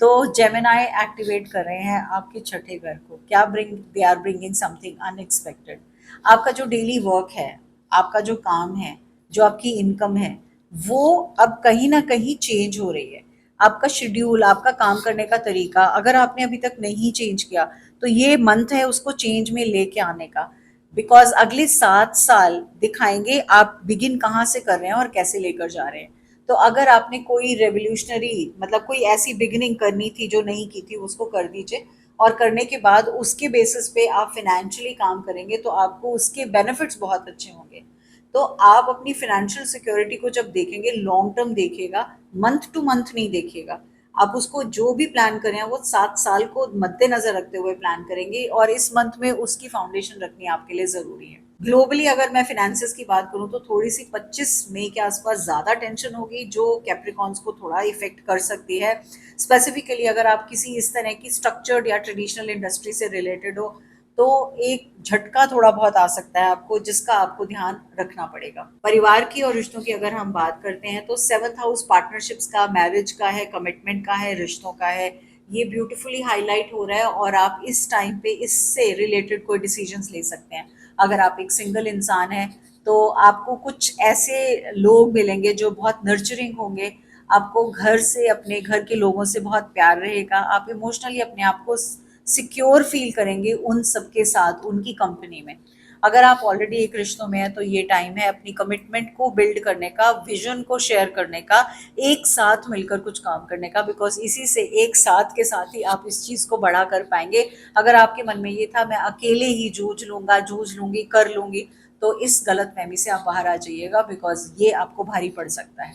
तो जेमिनाई एक्टिवेट कर रहे हैं आपके छठे घर को। क्या they are bringing something unexpected. आपका जो डेली वर्क है, आपका जो काम है, जो आपकी इनकम है, वो अब कहीं ना कहीं चेंज हो रही है। आपका शेड्यूल, आपका काम करने का तरीका अगर आपने अभी तक नहीं चेंज किया तो ये मंथ है उसको चेंज में लेके आने का। बिकॉज अगले 7 साल दिखाएंगे आप बिगिन कहाँ से कर रहे हैं और कैसे लेकर जा रहे हैं। तो अगर आपने कोई रेवोल्यूशनरी मतलब कोई ऐसी बिगिनिंग करनी थी जो नहीं की थी, उसको कर दीजिए। और करने के बाद उसके बेसिस पे आप फिनेंशियली काम करेंगे तो आपको उसके बेनिफिट्स बहुत अच्छे होंगे। तो आप अपनी फाइनेंशियल सिक्योरिटी को जब देखेंगे, लॉन्ग टर्म देखिएगा, मंथ टू मंथ नहीं देखिएगा। आप उसको जो भी प्लान करें वो 7 साल को मद्देनजर रखते हुए प्लान करेंगे, और इस मंथ में उसकी फाउंडेशन रखनी आपके लिए जरूरी है। ग्लोबली अगर मैं फाइनेंसेस की बात करूं तो थोड़ी सी 25 मई के आसपास ज़्यादा टेंशन होगी जो कैप्रिकॉन्स को थोड़ा इफेक्ट कर सकती है। स्पेसिफिकली अगर आप किसी इस तरह की स्ट्रक्चर्ड या ट्रेडिशनल इंडस्ट्री से रिलेटेड हो तो एक झटका थोड़ा बहुत आ सकता है आपको, जिसका आपको ध्यान रखना पड़ेगा। परिवार की और रिश्तों की अगर हम बात करते हैं तो 7th हाउस पार्टनरशिप्स का, मैरिज का है, कमिटमेंट का है, रिश्तों का है। ये ब्यूटीफुली हाईलाइट हो रहा है और आप इस टाइम पे इससे रिलेटेड कोई डिसीजंस ले सकते हैं। अगर आप एक सिंगल इंसान हैं तो आपको कुछ ऐसे लोग मिलेंगे जो बहुत नर्चरिंग होंगे। आपको घर से, अपने घर के लोगों से बहुत प्यार रहेगा। आप इमोशनली अपने आप को सिक्योर फील करेंगे उन सबके साथ, उनकी कंपनी में। अगर आप ऑलरेडी एक रिश्तों में हैं तो ये टाइम है अपनी कमिटमेंट को बिल्ड करने का, विजन को शेयर करने का, एक साथ मिलकर कुछ काम करने का। बिकॉज इसी से एक साथ के साथ ही आप इस चीज़ को बड़ा कर पाएंगे। अगर आपके मन में ये था मैं अकेले ही जूझ लूंगा, जूझ लूंगी, कर लूंगी, तो इस गलत फहमी से आप बाहर आ जाइएगा, बिकॉज ये आपको भारी पड़ सकता है।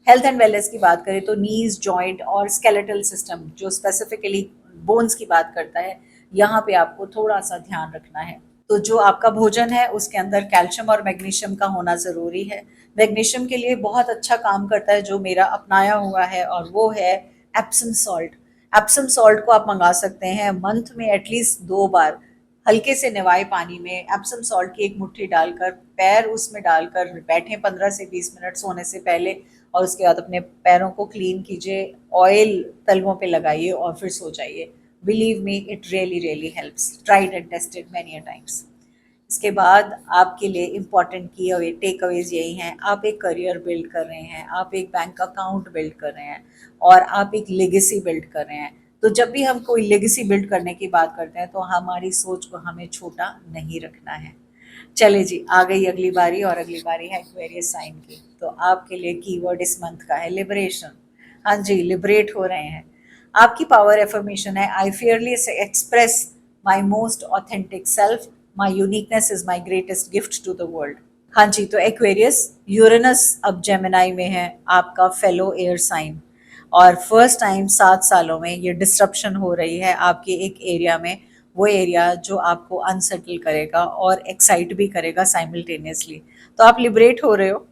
हेल्थ एंड वेलनेस की बात करें तो नीज, जॉइंट और स्केलेटल सिस्टम जो स्पेसिफिकली बोन्स की बात करता है, यहाँ पे आपको थोड़ा सा ध्यान रखना है। तो जो आपका भोजन है उसके अंदर कैल्शियम और मैग्नीशियम का होना ज़रूरी है। मैग्नीशियम के लिए बहुत अच्छा काम करता है जो मेरा अपनाया हुआ है, और वो है एप्सम सॉल्ट। एप्सम सॉल्ट को आप मंगा सकते हैं मंथ में एटलीस्ट 2 बार। हल्के से निवाए पानी में एप्सम सॉल्ट की एक मुट्ठी डालकर, पैर उसमें डालकर बैठें 15 से 20 मिनट सोने से पहले, और उसके बाद अपने पैरों को क्लीन कीजिए, ऑयल तलवों पे लगाइए और फिर सो जाइए। Believe me, it really really helps, tried and tested many a times. इसके बाद आपके लिए इम्पॉर्टेंट की अवे टेक अवेज यही हैं। आप एक करियर बिल्ड कर रहे हैं, आप एक बैंक अकाउंट बिल्ड कर रहे हैं, और आप एक लेगेसी बिल्ड कर रहे हैं। तो जब भी हम कोई लेगेसी बिल्ड करने की बात करते हैं तो हमारी सोच को हमें छोटा नहीं रखना है। चले जी, आ गई अगली बारी, और अगली बारी है एक्वेरियस साइन की। तो आपके लिए कीवर्ड इस मंथ का है लिबरेशन। हाँ जी, लिबरेट हो रहे हैं। आपकी पावर एफर्मेशन है I fearlessly express my most authentic self, my uniqueness is my greatest gift to the world. हाँ जी, तो एक्वेरियस, यूरेनस अब जेमिनाई में है, आपका फेलो एयर साइन, और फर्स्ट टाइम 7 सालों में ये डिस्ट्रप्शन हो रही है आपके एक एरिया में। वो एरिया जो आपको अनसेटल करेगा और एक्साइट भी करेगा साइमल्टेनियसली। तो आप लिबरेट हो रहे हो।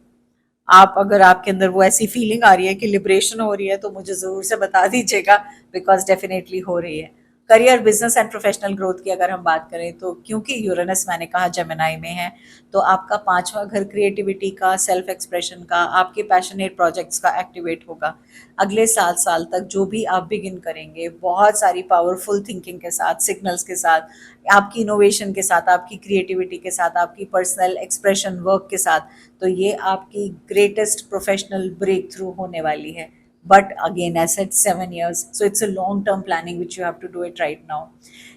आप, अगर आपके अंदर वो ऐसी फीलिंग आ रही है कि लिबरेशन हो रही है तो मुझे ज़रूर से बता दीजिएगा, बिकॉज डेफिनेटली हो रही है। Career, business and professional growth की अगर हम बात करें तो क्योंकि यूरेनस मैंने कहा जेमिनाई में है, तो आपका 5वां घर क्रिएटिविटी का, सेल्फ एक्सप्रेशन का, आपके पैशनेट प्रोजेक्ट्स का एक्टिवेट होगा। अगले 7 साल तक जो भी आप बिगिन करेंगे बहुत सारी पावरफुल थिंकिंग के साथ, सिग्नल्स के साथ, आपकी इनोवेशन के साथ, आपकी क्रिएटिविटी के साथ, आपकी पर्सनल एक्सप्रेशन वर्क के साथ, तो ये आपकी ग्रेटेस्ट प्रोफेशनल ब्रेक थ्रू होने वाली है। But again I said 7 years, so it's a long term planning which you have to do it right now.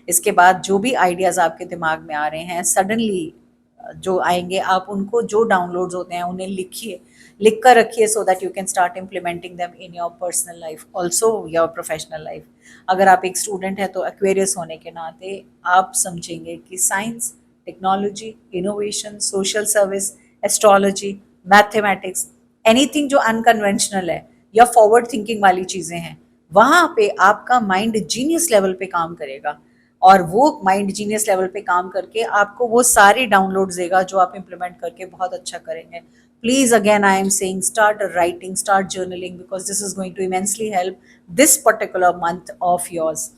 इसके बाद जो भी आइडियाज़ आपके दिमाग में आ रहे हैं सडनली जो आएंगे, आप उनको, जो डाउनलोड्स होते हैं उन्हें लिखिए, लिख कर रखिए, so that you can start implementing them in your personal life also, your professional life. अगर आप एक स्टूडेंट हैं तो एक्वेरियस होने के नाते आप समझेंगे कि science, technology, innovation, social service, astrology, mathematics, anything जो अनकन्वेंशनल है या फॉरवर्ड थिंकिंग वाली चीज़ें हैं, वहाँ पे आपका माइंड जीनियस लेवल पे काम करेगा, और वो माइंड जीनियस लेवल पे काम करके आपको वो सारे डाउनलोड्स देगा जो आप इम्प्लीमेंट करके बहुत अच्छा करेंगे। Please again I am saying, start writing, start journaling, because this is going to immensely help this particular month of yours.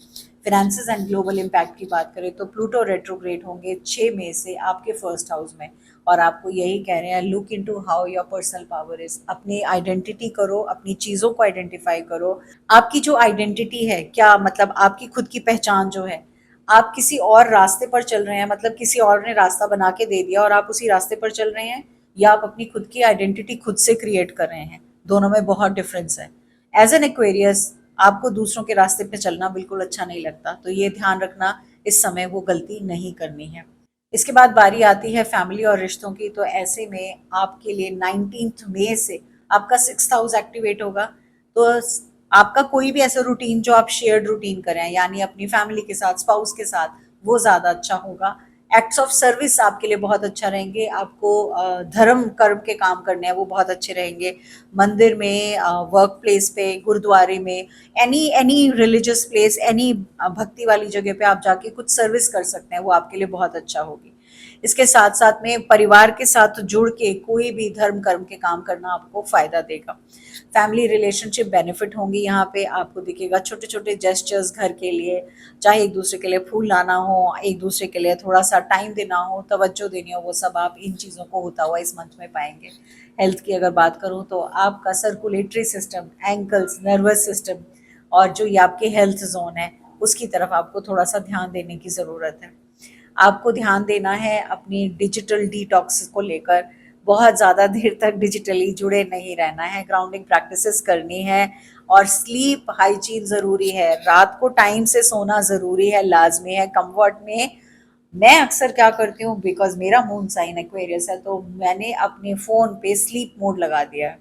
Finances and global impact की बात करें तो प्लूटो रेट्रोग्रेड होंगे 6 मई से आपके फर्स्ट हाउस में, और आपको यही कह रहे हैं look into how your personal power is. अपनी आइडेंटिटी करो, अपनी चीज़ों को आइडेंटिफाई करो। आपकी जो आइडेंटिटी है, क्या मतलब आपकी खुद की पहचान जो है, आप किसी और रास्ते पर चल रहे हैं, मतलब किसी और ने रास्ता बना के दे दिया और आप उसी रास्ते पर चल रहे हैं, या आप अपनी खुद की आइडेंटिटी खुद से क्रिएट कर रहे हैं। दोनों में बहुत डिफरेंस है। एज एन एक्वेरियस आपको दूसरों के रास्ते पे चलना बिल्कुल अच्छा नहीं लगता, तो ये ध्यान रखना इस समय वो गलती नहीं करनी है। इसके बाद बारी आती है फैमिली और रिश्तों की, तो ऐसे में आपके लिए 19 मई से आपका 6th हाउस एक्टिवेट होगा। तो आपका कोई भी ऐसा रूटीन जो आप शेयर्ड रूटीन करें, यानी अपनी फैमिली के साथ, स्पाउस के साथ, वो ज़्यादा अच्छा होगा। एक्ट्स ऑफ सर्विस आपके लिए बहुत अच्छा रहेंगे। आपको धर्म कर्म के काम करने हैं, वो बहुत अच्छे रहेंगे। मंदिर में, वर्क प्लेस पे, गुरुद्वारे में, any any religious place, any भक्ति वाली जगह पे आप जाके कुछ सर्विस कर सकते हैं, वो आपके लिए बहुत अच्छा होगी। इसके साथ साथ में परिवार के साथ जुड़ के कोई भी धर्म कर्म के काम करना आपको फायदा देगा। फैमिली रिलेशनशिप बेनिफिट होंगी। यहाँ पे आपको दिखेगा छोटे छोटे जेस्चर्स घर के लिए, चाहे एक दूसरे के लिए फूल लाना हो, एक दूसरे के लिए थोड़ा सा टाइम देना हो, तवज्जो देनी हो, वो सब आप इन चीज़ों को होता हुआ इस मंथ में पाएंगे। हेल्थ की अगर बात करूँ तो आपका circulatory system, ankles, nervous system और जो ये आपके हेल्थ जोन है, उसकी तरफ आपको थोड़ा सा ध्यान देने की ज़रूरत है। आपको ध्यान देना है अपनी डिजिटल डिटॉक्स को लेकर। बहुत ज़्यादा देर तक डिजिटली जुड़े नहीं रहना है, ग्राउंडिंग प्रैक्टिसेस करनी है, और स्लीप हाइजीन ज़रूरी है। रात को टाइम से सोना ज़रूरी है, लाजमी है। कंफर्ट में मैं अक्सर क्या करती हूँ, बिकॉज मेरा मून साइन एक्वेरियस है, तो मैंने अपने फ़ोन पे स्लीप मोड लगा दिया है।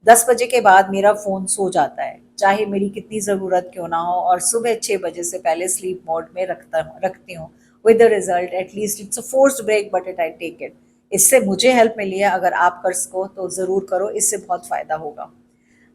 10 बजे के बाद मेरा फ़ोन सो जाता है, चाहे मेरी कितनी ज़रूरत क्यों ना हो, और सुबह 6 बजे से पहले स्लीप मोड में रखती हूँ। With the result, at least it's a forced break but it I take it. इससे मुझे हेल्प मिली है, अगर आप कर सको तो ज़रूर करो, इससे बहुत फ़ायदा होगा।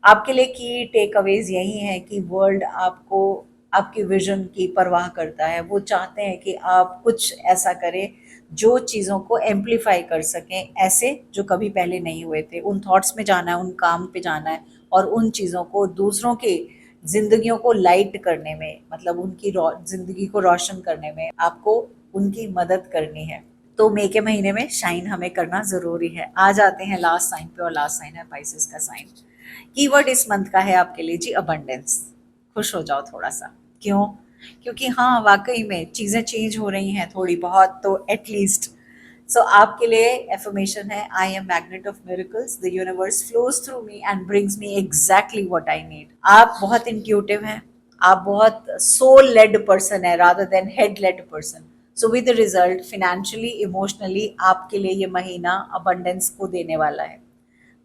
आपके लिए की टेक अवेज यही है कि वर्ल्ड आपको, आपकी विजन की परवाह करता है। वो चाहते हैं कि आप कुछ ऐसा करें जो चीज़ों को एम्पलीफाई कर सकें, ऐसे जो कभी पहले नहीं हुए थे। उन थॉट्स में जाना है, उन काम पे जाना है, और उन चीज़ों को दूसरों की ज़िंदगियों को लाइट करने में, मतलब उनकी ज़िंदगी को रोशन करने में आपको उनकी मदद करनी है। तो मई के महीने में शाइन हमें करना ज़रूरी है। आ जाते हैं लास्ट साइन पे, और लास्ट साइन है पाइसेस का साइन। कीवर्ड इस मंथ का है आपके लिए जी अबंडेंस। खुश हो जाओ थोड़ा सा। क्यों? क्योंकि हाँ, वाकई में चीज़ें चेंज हो रही हैं थोड़ी बहुत, तो एटलीस्ट सो आपके लिए एफर्मेशन है, I am magnet of miracles, the universe flows through me and brings me exactly what I need. आप बहुत इंट्यूटिव हैं, आप बहुत सोल लेड पर्सन है rather than head led person. So with the result, financially, emotionally आपके लिए ये महीना अबंडेंस को देने वाला है।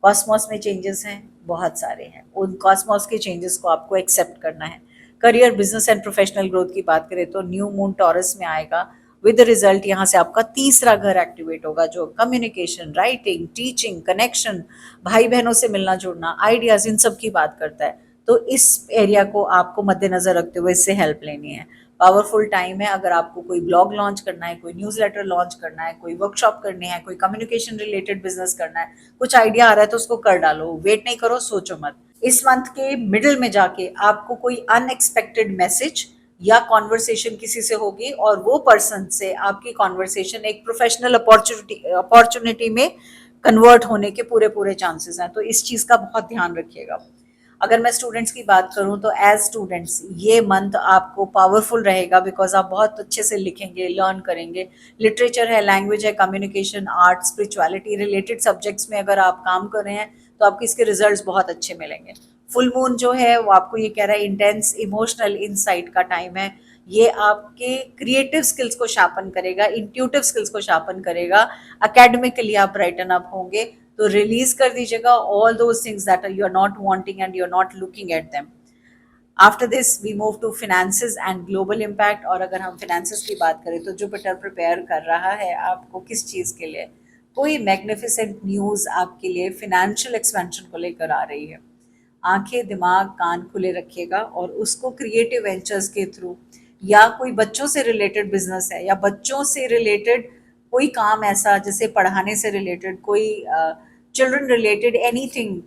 कॉस्मोस में चेंजेस हैं, बहुत सारे हैं, उन कॉस्मोस के चेंजेस को आपको एक्सेप्ट करना है। Career, business and professional growth की बात करें तो न्यू मून टॉरस में आएगा। विद द रिजल्ट यहाँ से आपका तीसरा घर एक्टिवेट होगा, जो कम्युनिकेशन, राइटिंग, टीचिंग, कनेक्शन, भाई बहनों से मिलना जुड़ना, आइडियाज, इन सब की बात करता है। तो इस एरिया को आपको मद्देनजर रखते हुए इससे हेल्प लेनी है। पावरफुल टाइम है। अगर आपको कोई ब्लॉग लॉन्च करना है, कोई न्यूज़लेटर लॉन्च करना है, कोई वर्कशॉप करनी है, कोई कम्युनिकेशन रिलेटेड बिजनेस करना है, कुछ आइडिया आ रहा है तो उसको कर डालो, वेट नहीं करो, सोचो मत। इस मंथ के मिडिल में जाके आपको कोई अनएक्सपेक्टेड मैसेज या कॉन्वर्सेशन किसी से होगी, और वो पर्सन से आपकी कॉन्वर्सेशन एक प्रोफेशनल अपॉर्चुनिटी में कन्वर्ट होने के पूरे पूरे चांसेस हैं। तो इस चीज़ का बहुत ध्यान रखिएगा। अगर मैं स्टूडेंट्स की बात करूं तो एज स्टूडेंट्स ये मंथ आपको पावरफुल रहेगा, बिकॉज आप बहुत अच्छे से लिखेंगे, लर्न करेंगे। लिटरेचर है, लैंग्वेज है, communication, art, spirituality related subjects में अगर आप काम कर रहे हैं तो आपको इसके रिजल्ट्स बहुत अच्छे मिलेंगे। फुल मून जो है वो आपको ये कह रहा है इंटेंस इमोशनल इनसाइट का टाइम है। ये आपके क्रिएटिव स्किल्स को शार्पन करेगा, इंट्यूटिव स्किल्स को शार्पन करेगा। अकेडमिकली आप ब्राइटन अप होंगे, तो रिलीज कर दीजिएगा all those things that you are not wanting and you are not looking at them. After this we move to finances and global impact. और अगर हम फिनेंसेस की बात करें तो जुपिटर प्रिपेयर कर रहा है आपको किस चीज़ के लिए? कोई मैग्निफिसेंट न्यूज़ आपके लिए फिनेंशियल एक्सपेंशन को लेकर आ रही है। आंखें, दिमाग, कान खुले रखिएगा, और उसको क्रिएटिव वेंचर्स के थ्रू, या कोई बच्चों से रिलेटेड बिजनेस है, या बच्चों से रिलेटेड कोई काम ऐसा, जैसे पढ़ाने से रिलेटेड, कोई चिल्ड्रन रिलेटेड एनीथिंग,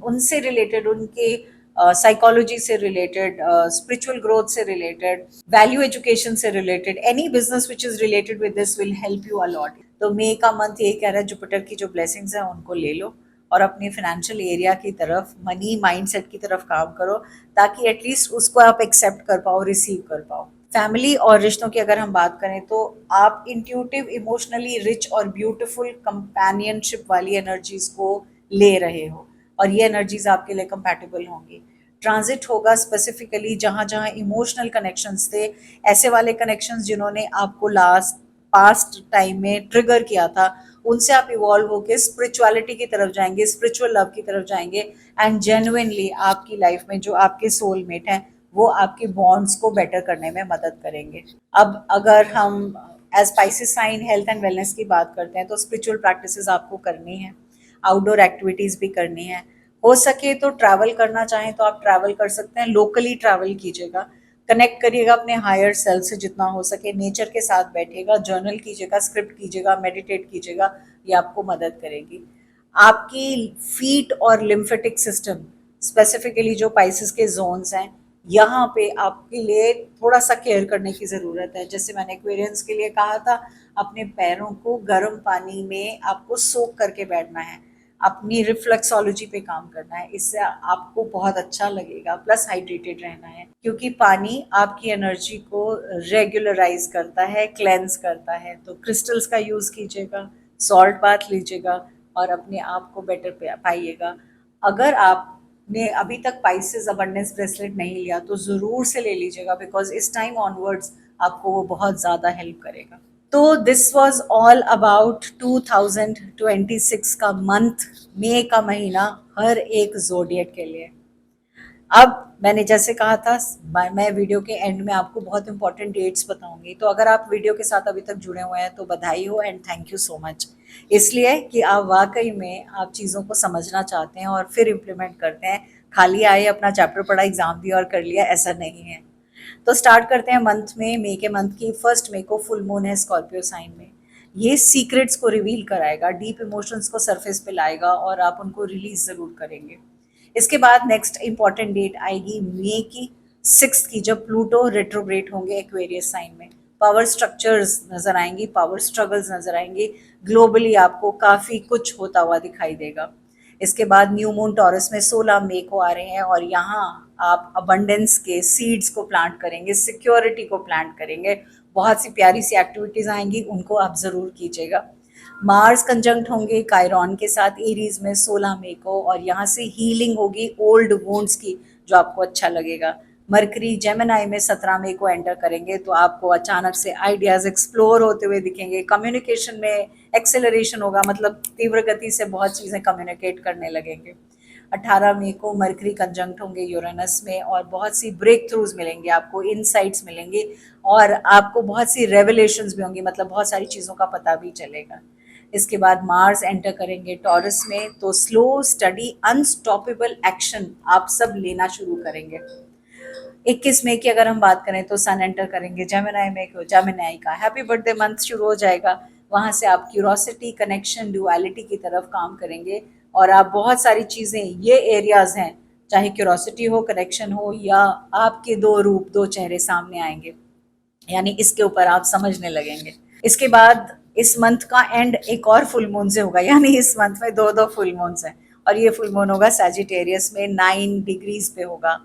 उनसे रिलेटेड, उनके साइकोलॉजी से रिलेटेड, स्पिरिचुअल ग्रोथ से रिलेटेड, वैल्यू एजुकेशन से related, any business which is related with this will help you a lot. तो मे का मंथ ये कह रहा है जुपिटर की जो ब्लेसिंग्स है उनको ले लो और अपने फाइनेंशियल एरिया की तरफ, मनी माइंडसेट की तरफ काम करो, ताकि एटलीस्ट उसको आप एक्सेप्ट कर पाओ, रिसीव कर पाओ। फैमिली और रिश्तों की अगर हम बात करें तो आप इंट्यूटिव, इमोशनली रिच और ब्यूटीफुल कंपेनियनशिप वाली एनर्जीज को ले रहे हो और ये एनर्जीज आपके लिए कंपैटिबल होंगी। ट्रांजिट होगा स्पेसिफिकली जहाँ जहाँ इमोशनल कनेक्शंस थे, ऐसे वाले कनेक्शंस जिन्होंने आपको पास्ट टाइम में ट्रिगर किया था, उनसे आप इवॉल्व होकर स्पिरिचुअलिटी की तरफ जाएंगे, स्पिरिचुअल लव की तरफ जाएंगे एंड जेन्युइनली आपकी लाइफ में जो आपके सोलमेट हैं वो आपके बॉन्ड्स को बेटर करने में मदद करेंगे। अब अगर हम as Pisces sign health and wellness की बात करते हैं तो स्पिरिचुअल प्रैक्टिसेस आपको करनी है, आउटडोर एक्टिविटीज़ भी करनी है। हो सके तो ट्रैवल करना चाहें तो आप ट्रैवल कर सकते हैं, लोकली ट्रैवल कीजिएगा, कनेक्ट करिएगा अपने हायर सेल्फ से जितना हो सके, नेचर के साथ बैठिएगा, जर्नल कीजिएगा, स्क्रिप्ट कीजिएगा, मेडिटेट कीजिएगा, ये आपको मदद करेगी। आपकी फीट और लिम्फेटिक सिस्टम, स्पेसिफिकली जो पाइसेस के जोन्स हैं, यहाँ पे आपके लिए थोड़ा सा केयर करने की ज़रूरत है। जैसे मैंने एक्वेरियंस के लिए कहा था, अपने पैरों को गर्म पानी में आपको सोक करके बैठना है, अपनी रिफ्लेक्सोलॉजी पे काम करना है, इससे आपको बहुत अच्छा लगेगा। प्लस हाइड्रेटेड रहना है, क्योंकि पानी आपकी एनर्जी को रेगुलराइज करता है, क्लेंस करता है। तो क्रिस्टल्स का यूज़ कीजिएगा, सॉल्ट बाथ लीजिएगा और अपने आप को बेटर पाइएगा। अगर आपने अभी तक पाइसेस अबंडेंस ब्रेसलेट नहीं लिया तो ज़रूर से ले लीजिएगा, बिकॉज इस टाइम ऑनवर्ड्स आपको वो बहुत ज़्यादा हेल्प करेगा। तो दिस वॉज ऑल अबाउट 2026 का मंथ, मई का महीना हर एक जोडिएक के लिए। अब मैंने जैसे कहा था, मैं वीडियो के एंड में आपको बहुत इंपॉर्टेंट डेट्स बताऊंगी, तो अगर आप वीडियो के साथ अभी तक जुड़े हुए हैं तो बधाई हो and thank you so much. इसलिए कि आप वाकई में आप चीज़ों को समझना चाहते हैं और फिर इम्प्लीमेंट करते हैं। खाली आए, अपना चैप्टर पढ़ा, एग्जाम दिया और कर लिया, ऐसा नहीं है। तो स्टार्ट करते हैं मंथ में। मई के मंथ की 1 मई को फुल मून है स्कॉर्पियो साइन में। ये सीक्रेट्स को रिवील कराएगा, डीप इमोशंस को सरफेस पे लाएगा और आप उनको रिलीज ज़रूर करेंगे। इसके बाद नेक्स्ट इंपॉर्टेंट डेट आएगी मई की 6 की, जब प्लूटो रेट्रोग्रेड होंगे एक्वेरियस साइन में। पावर स्ट्रक्चर्स नजर आएंगी, पावर स्ट्रगल्स नजर आएंगी, ग्लोबली आपको काफ़ी कुछ होता हुआ दिखाई देगा। इसके बाद न्यू मून टॉरस में 16 मई को आ रहे हैं और यहाँ आप अबंडेंस के सीड्स को प्लांट करेंगे, सिक्योरिटी को प्लांट करेंगे। बहुत सी प्यारी सी एक्टिविटीज़ आएंगी, उनको आप ज़रूर कीजिएगा। मार्स कंजंक्ट होंगे कायरॉन के साथ एरीज में 16 मई को और यहाँ से हीलिंग होगी ओल्ड वुंड्स की, जो आपको अच्छा लगेगा। मरकरी जेमिनाई में 17 मई को एंटर करेंगे, तो आपको अचानक से आइडियाज़ एक्सप्लोर होते हुए दिखेंगे। कम्युनिकेशन में एक्सेलरेशन होगा, मतलब तीव्र गति से बहुत चीज़ें कम्युनिकेट करने लगेंगे। 18 मई को मरकरी कंजंक्ट होंगे यूरेनस में और बहुत सी ब्रेक थ्रूज मिलेंगे आपको, इनसाइट्स मिलेंगे और आपको बहुत सी रेवलेशंस भी होंगी, मतलब बहुत सारी चीज़ों का पता भी चलेगा। इसके बाद मार्स एंटर करेंगे टॉरस में, तो स्लो स्टडी अनस्टॉपेबल एक्शन आप सब लेना शुरू करेंगे। 21 मई की अगर हम बात करें तो सन एंटर करेंगे जेमिनाई में, जेमिनाई का हैप्पी बर्थडे मंथ शुरू हो जाएगा। वहाँ से आप क्यूरोसिटी, कनेक्शन, ड्युअलिटी की तरफ काम करेंगे और आप बहुत सारी चीज़ें, ये एरियाज़ हैं, चाहे क्यूरोसिटी हो, कनेक्शन हो, या आपके दो रूप, दो चेहरे सामने आएंगे, यानी इसके ऊपर आप समझने लगेंगे। इसके बाद इस मंथ का एंड एक और फुल मून से होगा, यानी इस मंथ में दो फुल मून्स हैं और ये फुल मून होगा सैजिटेरियस में 9 डिग्रीज पे होगा।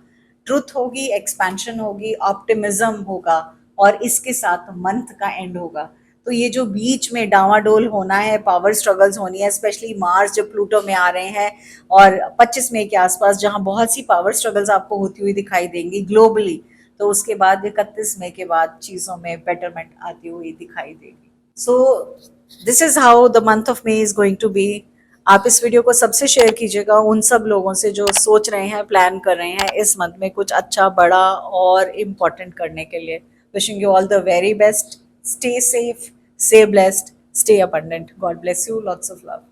ट्रुथ होगी, एक्सपेंशन होगी, ऑप्टिमिज्म होगा और इसके साथ मंथ का एंड होगा। तो ये जो बीच में डावाडोल होना है, पावर स्ट्रगल्स होनी है, स्पेशली मार्स जब प्लूटो में आ रहे हैं और 25 मई के आसपास, जहाँ बहुत सी पावर स्ट्रगल्स आपको होती हुई दिखाई देंगी ग्लोबली, तो उसके बाद 31 मई के बाद चीज़ों में बेटरमेंट आती हुई दिखाई देगी। So this is how the month of May is going to be. आप इस वीडियो को सबसे शेयर कीजिएगा, उन सब लोगों से जो सोच रहे हैं, प्लान कर रहे हैं इस मंथ में कुछ अच्छा, बड़ा और इम्पोर्टेंट करने के लिए। Wishing you all the very best. Stay safe, stay blessed, stay abundant. God bless you. Lots of love.